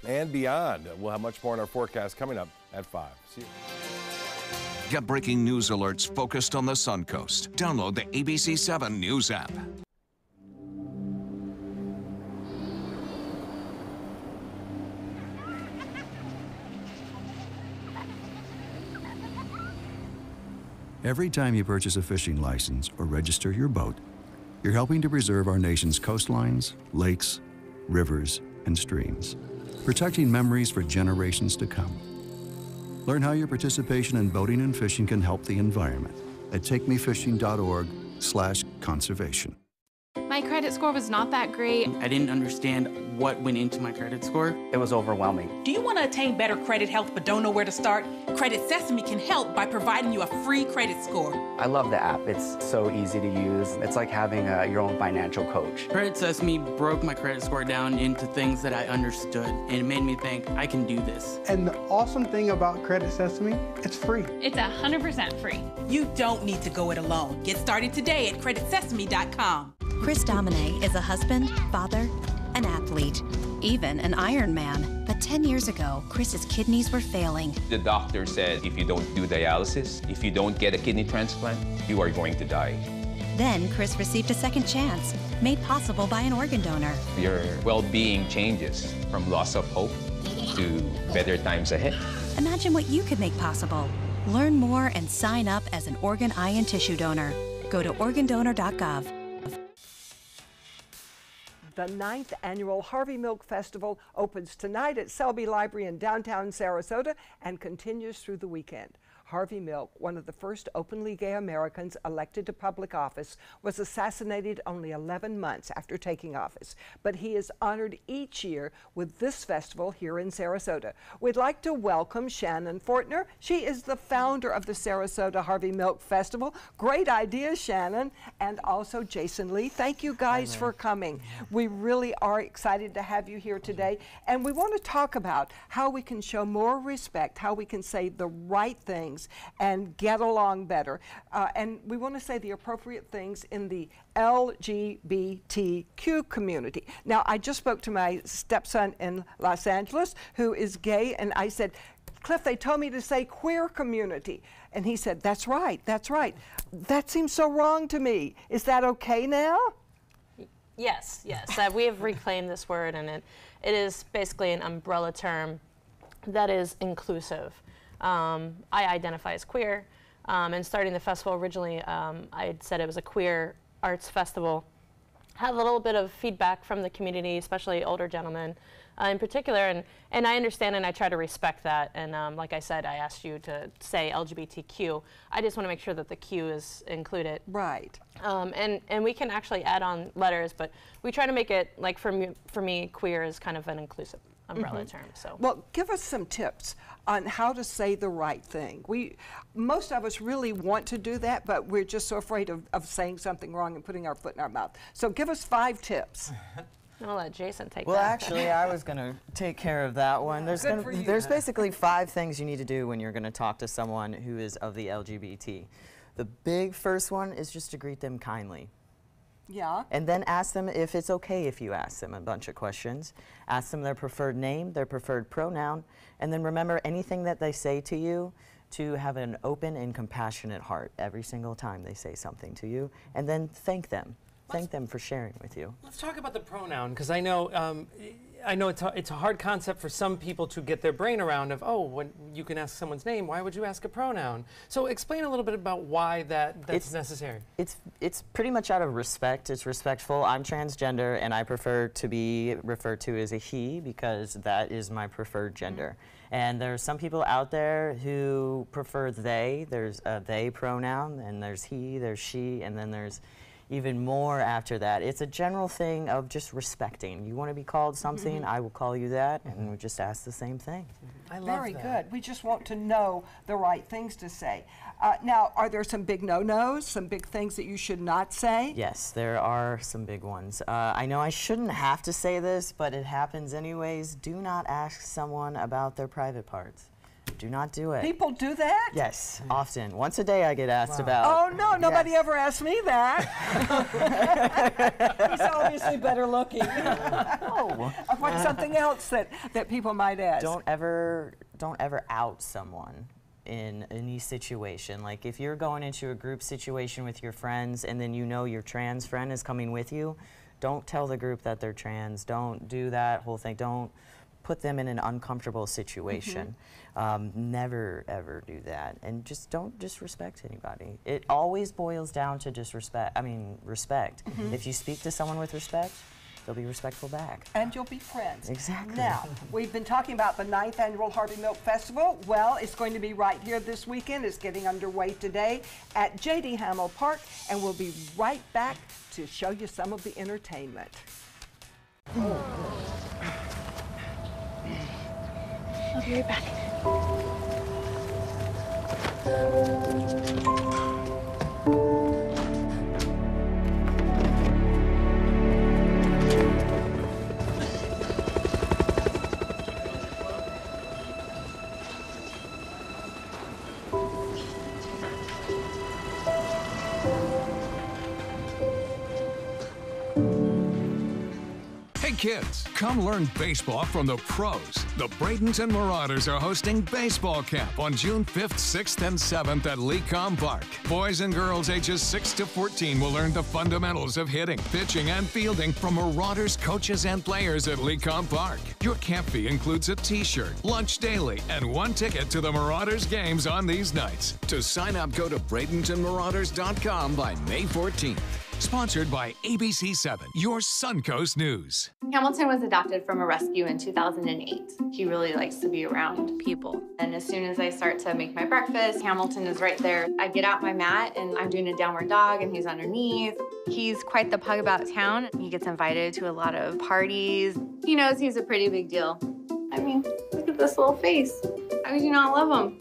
and beyond. We'll have much more in our forecast coming up at 5. See you. Get breaking news alerts focused on the Suncoast. Download the ABC 7 News app. Every time you purchase a fishing license or register your boat, you're helping to preserve our nation's coastlines, lakes, rivers, and streams, protecting memories for generations to come. Learn how your participation in boating and fishing can help the environment at takemefishing.org/conservation. My credit score was not that great. I didn't understand what went into my credit score. It was overwhelming. Do you want to attain better credit health but don't know where to start? Credit Sesame can help by providing you a free credit score. I love the app. It's so easy to use. It's like having your own financial coach. Credit Sesame broke my credit score down into things that I understood, and it made me think I can do this. And the awesome thing about Credit Sesame, it's free. It's 100% free. You don't need to go it alone. Get started today at creditsesame.com. Chris Domine is a husband, father, an athlete, even an Ironman. But 10 years ago, Chris's kidneys were failing. The doctor said if you don't do dialysis, if you don't get a kidney transplant, you are going to die. Then Chris received a second chance, made possible by an organ donor. Your well-being changes from loss of hope to better times ahead. Imagine what you could make possible. Learn more and sign up as an organ, eye, and tissue donor. Go to organdonor.gov. The 9th Annual Harvey Milk Festival opens tonight at Selby Library in downtown Sarasota and continues through the weekend. Harvey Milk, one of the first openly gay Americans elected to public office, was assassinated only 11 months after taking office. But he is honored each year with this festival here in Sarasota. We'd like to welcome Shannon Fortner. She is the founder of the Sarasota Harvey Milk Festival. Great idea, Shannon. And also Jason Lee. Thank you guys for coming. We really are excited to have you here today. And we want to talk about how we can show more respect, how we can say the right things and get along better. And we want to say the appropriate things in the LGBTQ community. Now, I just spoke to my stepson in Los Angeles who is gay, and I said, Cliff, they told me to say queer community. And he said, that's right, that's right. That seems so wrong to me. Is that okay now? Yes, yes. We have reclaimed this word, and it is basically an umbrella term that is inclusive. I identify as queer, and starting the festival originally, I had said it was a queer arts festival. Had a little bit of feedback from the community, especially older gentlemen in particular, and I understand and I try to respect that. And like I said, I asked you to say LGBTQ. I just want to make sure that the Q is included. Right. And we can actually add on letters, but we try to make it, like for me, queer is kind of an inclusive umbrella term. So, well, give us some tips on how to say the right thing. Most of us really want to do that, but we're just so afraid of saying something wrong and putting our foot in our mouth. So give us 5 tips. I'm gonna let Jason take that. Well, actually, I was gonna take care of that one. There's basically 5 things you need to do when you're gonna talk to someone who is of the LGBT. The big first one is just to greet them kindly. Yeah. And then ask them if it's okay if you ask them a bunch of questions. Ask them their preferred name, their preferred pronoun, and then remember anything that they say to you to have an open and compassionate heart every single time they say something to you, and then thank them. Thank them for sharing with you. Let's talk about the pronoun, because I know it's a hard concept for some people to get their brain around of, oh, when you can ask someone's name, why would you ask a pronoun? So explain a little bit about why that's necessary. It's pretty much out of respect. It's respectful. I'm transgender, and I prefer to be referred to as a he because that is my preferred gender. And there's some people out there who prefer they. There's a they pronoun, and there's he, there's she, and then there's even more after that. It's a general thing of just respecting. You want to be called something, I will call you that, and we just ask the same thing. I love Very good. We just want to know the right things to say. Now, are there some big no-nos, some big things that you should not say? Yes, there are some big ones. I know I shouldn't have to say this, but it happens anyways. Do not ask someone about their private parts. Do not do it. People do that? Yes, often. Once a day I get asked about. Oh, no, nobody ever asked me that. He's obviously better looking. Oh. What's something else that people might ask? Don't ever out someone in any situation. Like if you're going into a group situation with your friends and then you know your trans friend is coming with you, don't tell the group that they're trans. Don't do that whole thing. Don't put them in an uncomfortable situation. Never ever do that, and just don't disrespect anybody. It always boils down to respect. If you speak to someone with respect, they'll be respectful back. And you'll be friends. Exactly. Now, we've been talking about the 9th Annual Harvey Milk Festival. Well, it's going to be right here this weekend. It's getting underway today at J.D. Hamill Park, and we'll be right back to show you some of the entertainment. I'll be right back. Hey kids, come learn baseball from the pros. The Bradenton Marauders are hosting baseball camp on June 5th, 6th, and 7th at Lecom Park. Boys and girls ages 6 to 14 will learn the fundamentals of hitting, pitching, and fielding from Marauders coaches and players at Lecom Park. Your camp fee includes a t-shirt, lunch daily, and 1 ticket to the Marauders games on these nights. To sign up, go to BradentonMarauders.com by May 14th. Sponsored by ABC7, your Suncoast News. Hamilton was adopted from a rescue in 2008. He really likes to be around people. And as soon as I start to make my breakfast, Hamilton is right there. I get out my mat and I'm doing a downward dog and he's underneath. He's quite the pug about town. He gets invited to a lot of parties. He knows he's a pretty big deal. I mean, look at this little face. How could you not love him?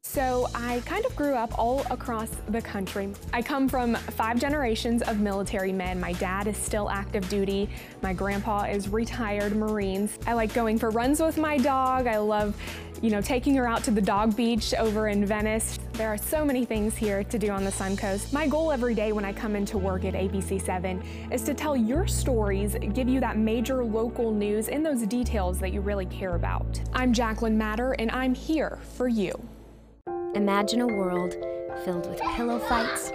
So I kind of grew up all across the country. I come from 5 generations of military men. My dad is still active duty. My grandpa is retired Marines. I like going for runs with my dog. I love, taking her out to the dog beach over in Venice. There are so many things here to do on the Suncoast. My goal every day when I come into work at ABC7 is to tell your stories, give you that major local news and those details that you really care about. I'm Jacqueline Matter, and I'm here for you. Imagine a world filled with pillow fights,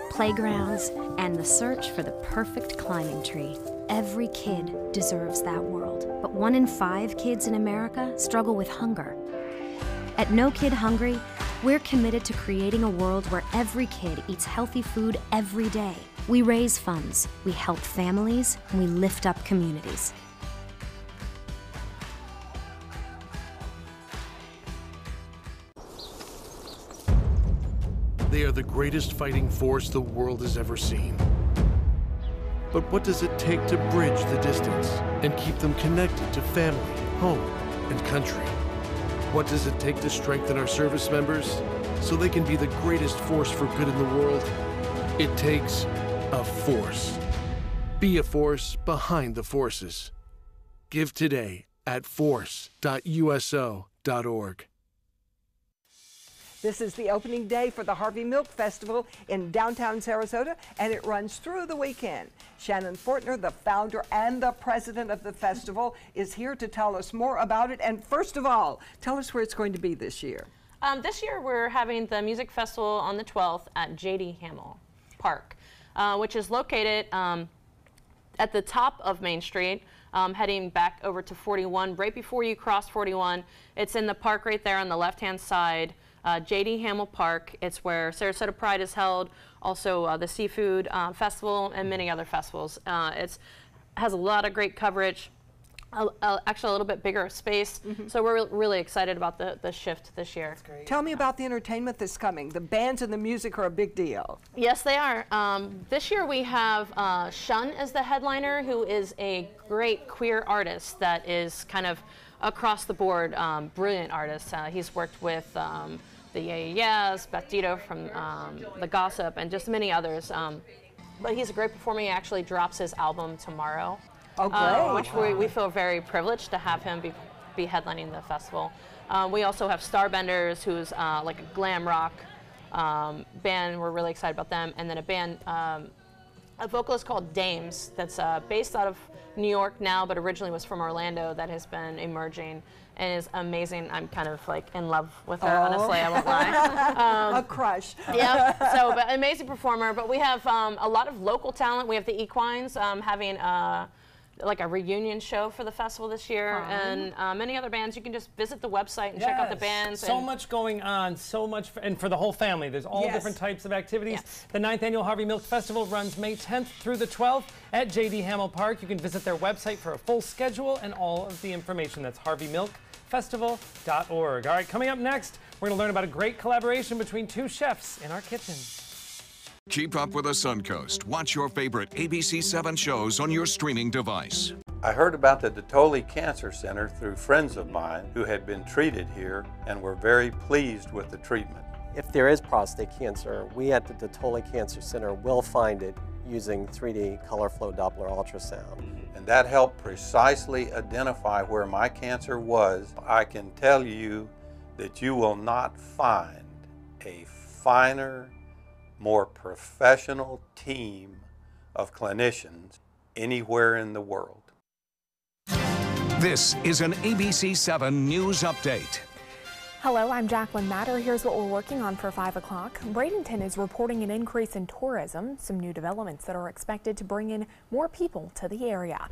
playgrounds, and the search for the perfect climbing tree. Every kid deserves that world, but 1 in 5 kids in America struggle with hunger. At No Kid Hungry, we're committed to creating a world where every kid eats healthy food every day. We raise funds, we help families, and we lift up communities. They are the greatest fighting force the world has ever seen. But what does it take to bridge the distance and keep them connected to family, home, and country? What does it take to strengthen our service members so they can be the greatest force for good in the world? It takes a force. Be a force behind the forces. Give today at force.uso.org. This is the opening day for the Harvey Milk Festival in downtown Sarasota, and it runs through the weekend. Shannon Fortner, the founder and the president of the festival, is here to tell us more about it. And first of all, tell us where it's going to be this year. This year we're having the music festival on the 12th at J.D. Hamill Park, which is located at the top of Main Street, heading back over to 41, right before you cross 41. It's in the park right there on the left-hand side. J.D. Hamill Park. It's where Sarasota Pride is held, also the Seafood Festival and many other festivals. It has a lot of great coverage, actually a little bit bigger space, so we're really excited about the shift this year. Tell me about the entertainment that's coming. The bands and the music are a big deal. Yes, they are. This year we have Shun as the headliner, who is a great queer artist that is kind of across the board, brilliant artist. He's worked with the Yeah, Beth Dito from The Gossip and just many others. But he's a great performer. He actually drops his album tomorrow, which we feel very privileged to have him be headlining the festival. We also have Starbenders, who's like a glam rock band. We're really excited about them. And then a band, a vocalist called Dames that's based out of New York now, but originally was from Orlando, that has been emerging and is amazing. I'm kind of like in love with her, honestly, I won't lie. A crush. Yeah, so but amazing performer. But we have a lot of local talent. We have the Equines having like a reunion show for the festival this year, and many other bands. You can just visit the website and check out the bands. So much going on, so much, and for the whole family. There's all different types of activities. The 9th Annual Harvey Milk Festival runs May 10th through the 12th at J.D. Hamill Park. You can visit their website for a full schedule and all of the information. That's harveymilkfestival.org. All right, coming up next, we're going to learn about a great collaboration between two chefs in our kitchen. Keep up with the Suncoast. Watch your favorite ABC7 shows on your streaming device. I heard about the Dotoli Cancer Center through friends of mine who had been treated here and were very pleased with the treatment. If there is prostate cancer, we at the Dotoli Cancer Center will find it using 3D color flow Doppler ultrasound. And that helped precisely identify where my cancer was. I can tell you that you will not find a finer, more professional team of clinicians anywhere in the world. This is an ABC7 News Update. Hello, I'm Jacqueline Matter. Here's what we're working on for 5 o'clock. Bradenton is reporting an increase in tourism, some new developments that are expected to bring in more people to the area.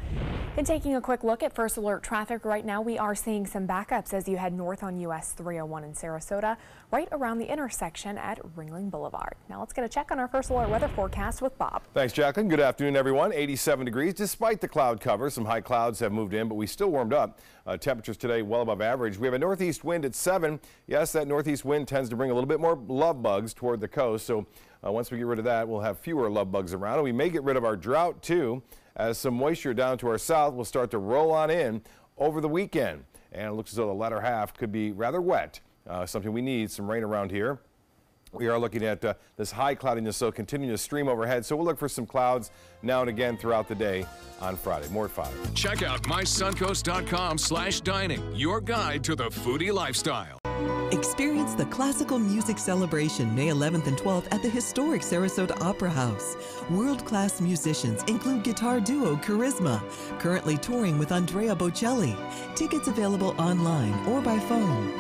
And taking a quick look at First Alert traffic right now, we are seeing some backups as you head north on US 301 in Sarasota, right around the intersection at Ringling Boulevard. Now let's get a check on our First Alert weather forecast with Bob. Thanks, Jacqueline. Good afternoon, everyone. 87 degrees. Despite the cloud cover, some high clouds have moved in, but we still warmed up. Temperatures today well above average. We have a northeast wind at 7. Yes, that northeast wind tends to bring a little bit more love bugs toward the coast. So once we get rid of that, we'll have fewer love bugs around. And we may get rid of our drought, too, as some moisture down to our south will start to roll on in over the weekend. And it looks as though the latter half could be rather wet, something we need, some rain around here. We are looking at this high cloudiness, so continuing to stream overhead. So we'll look for some clouds now and again throughout the day on Friday. More at 5. Check out mysuncoast.com/dining, your guide to the foodie lifestyle. Experience the classical music celebration May 11th and 12th at the historic Sarasota Opera House. World-class musicians include guitar duo Charisma, currently touring with Andrea Bocelli. Tickets available online or by phone.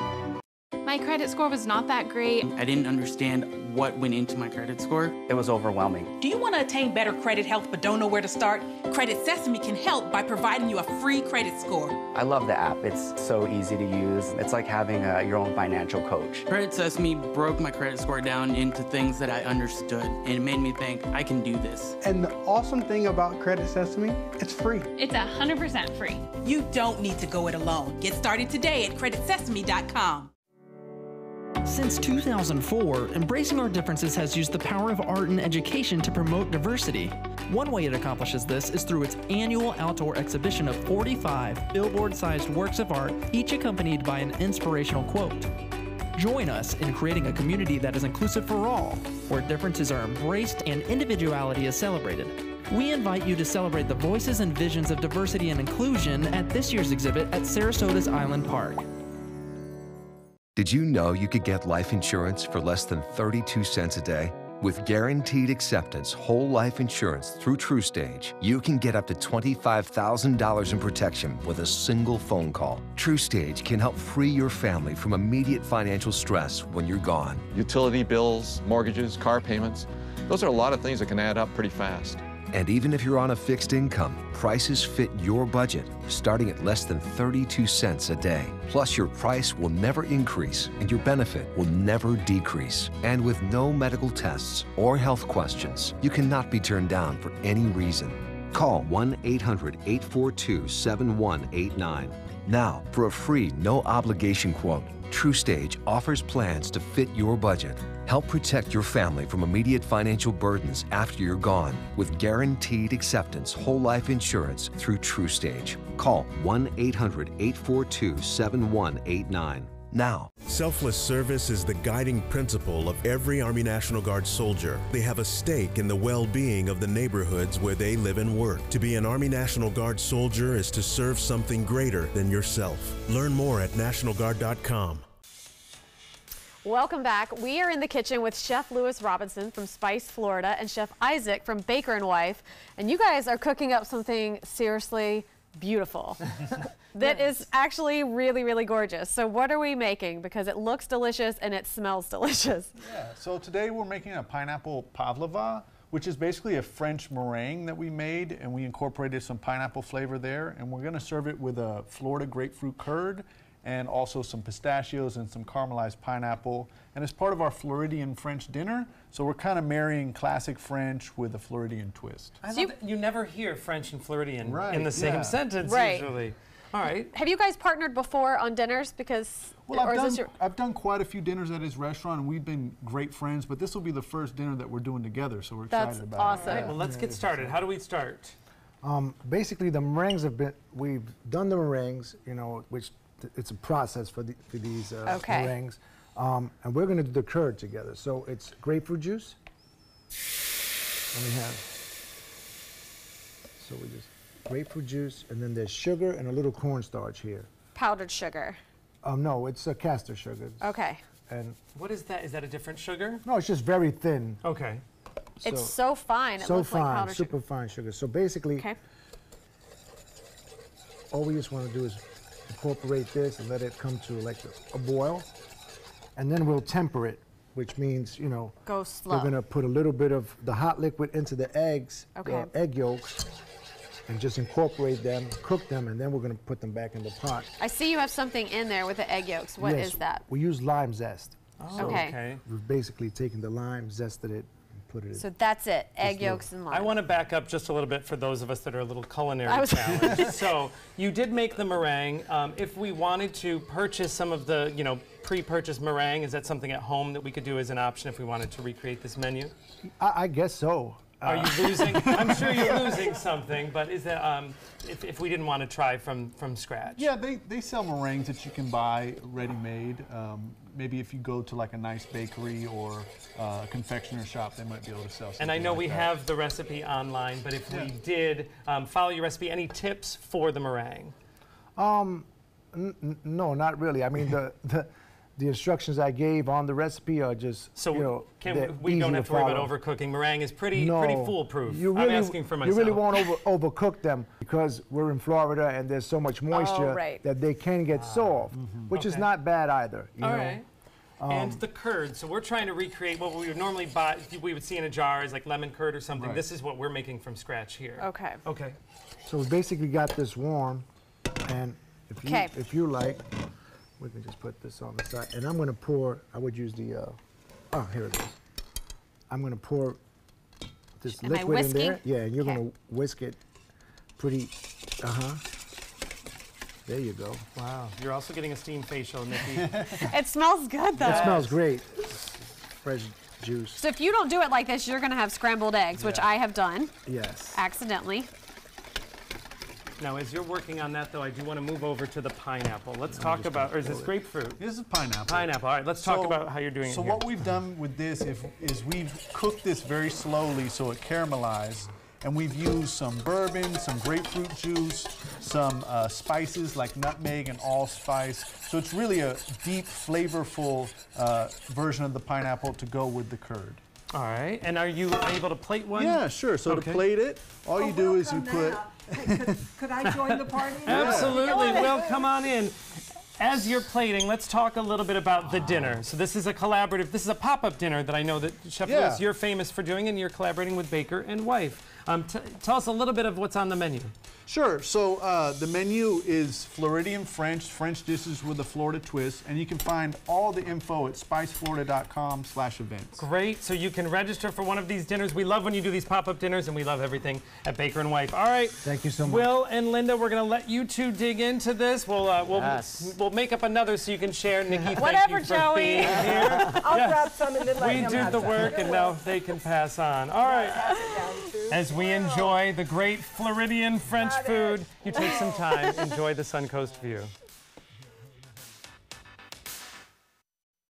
My credit score was not that great. I didn't understand what went into my credit score. It was overwhelming. Do you want to attain better credit health but don't know where to start? Credit Sesame can help by providing you a free credit score. I love the app. It's so easy to use. It's like having your own financial coach. Credit Sesame broke my credit score down into things that I understood, and it made me think I can do this. And the awesome thing about Credit Sesame, it's free. It's 100% free. You don't need to go it alone. Get started today at creditsesame.com. Since 2004, Embracing Our Differences has used the power of art and education to promote diversity. One way it accomplishes this is through its annual outdoor exhibition of 45 billboard-sized works of art, each accompanied by an inspirational quote. Join us in creating a community that is inclusive for all, where differences are embraced and individuality is celebrated. We invite you to celebrate the voices and visions of diversity and inclusion at this year's exhibit at Sarasota's Island Park. Did you know you could get life insurance for less than 32 cents a day? With guaranteed acceptance whole life insurance through TrueStage, you can get up to $25,000 in protection with a single phone call. TrueStage can help free your family from immediate financial stress when you're gone. Utility bills, mortgages, car payments, those are a lot of things that can add up pretty fast. And even if you're on a fixed income, prices fit your budget, starting at less than 32 cents a day. Plus, your price will never increase and your benefit will never decrease. And with no medical tests or health questions, you cannot be turned down for any reason. Call 1-800-842-7189. Now, for a free, no-obligation quote, TrueStage offers plans to fit your budget. Help protect your family from immediate financial burdens after you're gone with guaranteed acceptance whole life insurance through TrueStage. Call 1-800-842-7189 now. Selfless service is the guiding principle of every Army National Guard soldier. They have a stake in the well-being of the neighborhoods where they live and work. To be an Army National Guard soldier is to serve something greater than yourself. Learn more at nationalguard.com. Welcome back. We are in the kitchen with Chef Lewis Robinson from Spice, Florida, and Chef Isaac from Baker & Wife. And you guys are cooking up something seriously beautiful. That is actually really, really gorgeous. So what are we making? Because it looks delicious and it smells delicious. Yeah, so today we're making a pineapple pavlova, which is basically a French meringue that we made, and we incorporated some pineapple flavor there. And we're gonna serve it with a Florida grapefruit curd and also some pistachios and some caramelized pineapple. And it's part of our Floridian French dinner, so we're kind of marrying classic French with a Floridian twist. I love that you never hear French and Floridian in the same sentence usually. All right. Have you guys partnered before on dinners? Because I've done quite a few dinners at his restaurant, and we've been great friends, but this will be the first dinner that we're doing together, so we're excited about it. That's awesome. All right, well, let's get started. How do we start? Basically, the meringues we've done the meringues, you know, which it's a process for these meringues. And we're going to do the curd together. So it's grapefruit juice. And we have, so we just grapefruit juice, and then there's sugar and a little cornstarch here. Powdered sugar. No, it's a castor sugar. Okay. And what is that? Is that a different sugar? No, it's just very thin. Okay. It's so fine. It so looks fine, like powdered super fine sugar. So basically, all we just want to do is incorporate this and let it come to like a boil, and then we'll temper it, which means, you know, go slow. We're gonna put a little bit of the hot liquid into the eggs, egg yolks, and just incorporate them, cook them, and then we're gonna put them back in the pot. I see you have something in there with the egg yolks. What is that? We use lime zest. Oh, so okay. We've basically taken the lime, zested it, and put it in. So that's it, egg yolks and lime. I want to back up just a little bit for those of us that are a little culinary challenged. So you did make the meringue. If we wanted to purchase some of the, you know, pre-purchased meringue, is that something at home that we could do as an option if we wanted to recreate this menu? I guess so. Are you losing? I'm sure you're losing something, but is that if we didn't want to try from scratch? Yeah, they sell meringues that you can buy ready-made. Maybe if you go to like a nice bakery or a confectioner shop, they might be able to sell something. And I know like we that. have the recipe online, but if we did follow your recipe, any tips for the meringue? No, not really. I mean, the instructions I gave on the recipe are just, so you know, we don't have to worry about follow. overcooking. Meringue is pretty foolproof. You really, I'm asking for myself. You really won't overcook them because we're in Florida and there's so much moisture that they can get soft, which is not bad either. You know? Right. And the curd. So we're trying to recreate what we would normally buy, we would see in a jar as like lemon curd or something. Right. This is what we're making from scratch here. Okay. Okay. So we basically got this warm, and if you like, we can just put this on the side. And I'm going to pour, I would use the, here it is. I'm going to pour this liquid in there. Yeah, and you're going to whisk it pretty, There you go. Wow. You're also getting a steam facial, Nikki. It smells good, though. It smells great. Fresh juice. So if you don't do it like this, you're going to have scrambled eggs, which I have done. Yes. Accidentally. Now, as you're working on that, though, I do want to move over to the pineapple. Let's talk about, or is this grapefruit? This is pineapple. Pineapple. All right, let's talk about how you're doing it So here. what we've done with this is we've cooked this very slowly so it caramelized, And we've used some bourbon, some grapefruit juice, some spices like nutmeg and allspice. So it's really a deep, flavorful version of the pineapple to go with the curd. All right, and are you able to plate one? Yeah, sure. So to plate it, all you do is you put... Could I join the party? Absolutely, well, come on in. As you're plating, let's talk a little bit about the dinner. So this is a collaborative, this is a pop-up dinner that I know that Chef Lewis, you're famous for doing, and you're collaborating with Baker and Wife. Tell us a little bit of what's on the menu. Sure. So the menu is Floridian French dishes with a Florida twist, and you can find all the info at spiceflorida.com/events. Great. So you can register for one of these dinners. We love when you do these pop-up dinners, and we love everything at Baker and Wife. All right. Thank you so much. Will and Linda, we're going to let you two dig into this. We'll make up another so you can share. Nikki, thank you for being here. I'll grab some and then let him We did the work, and now they can pass on. All right. As we enjoy the great Floridian French food, you take some time, enjoy the Suncoast view.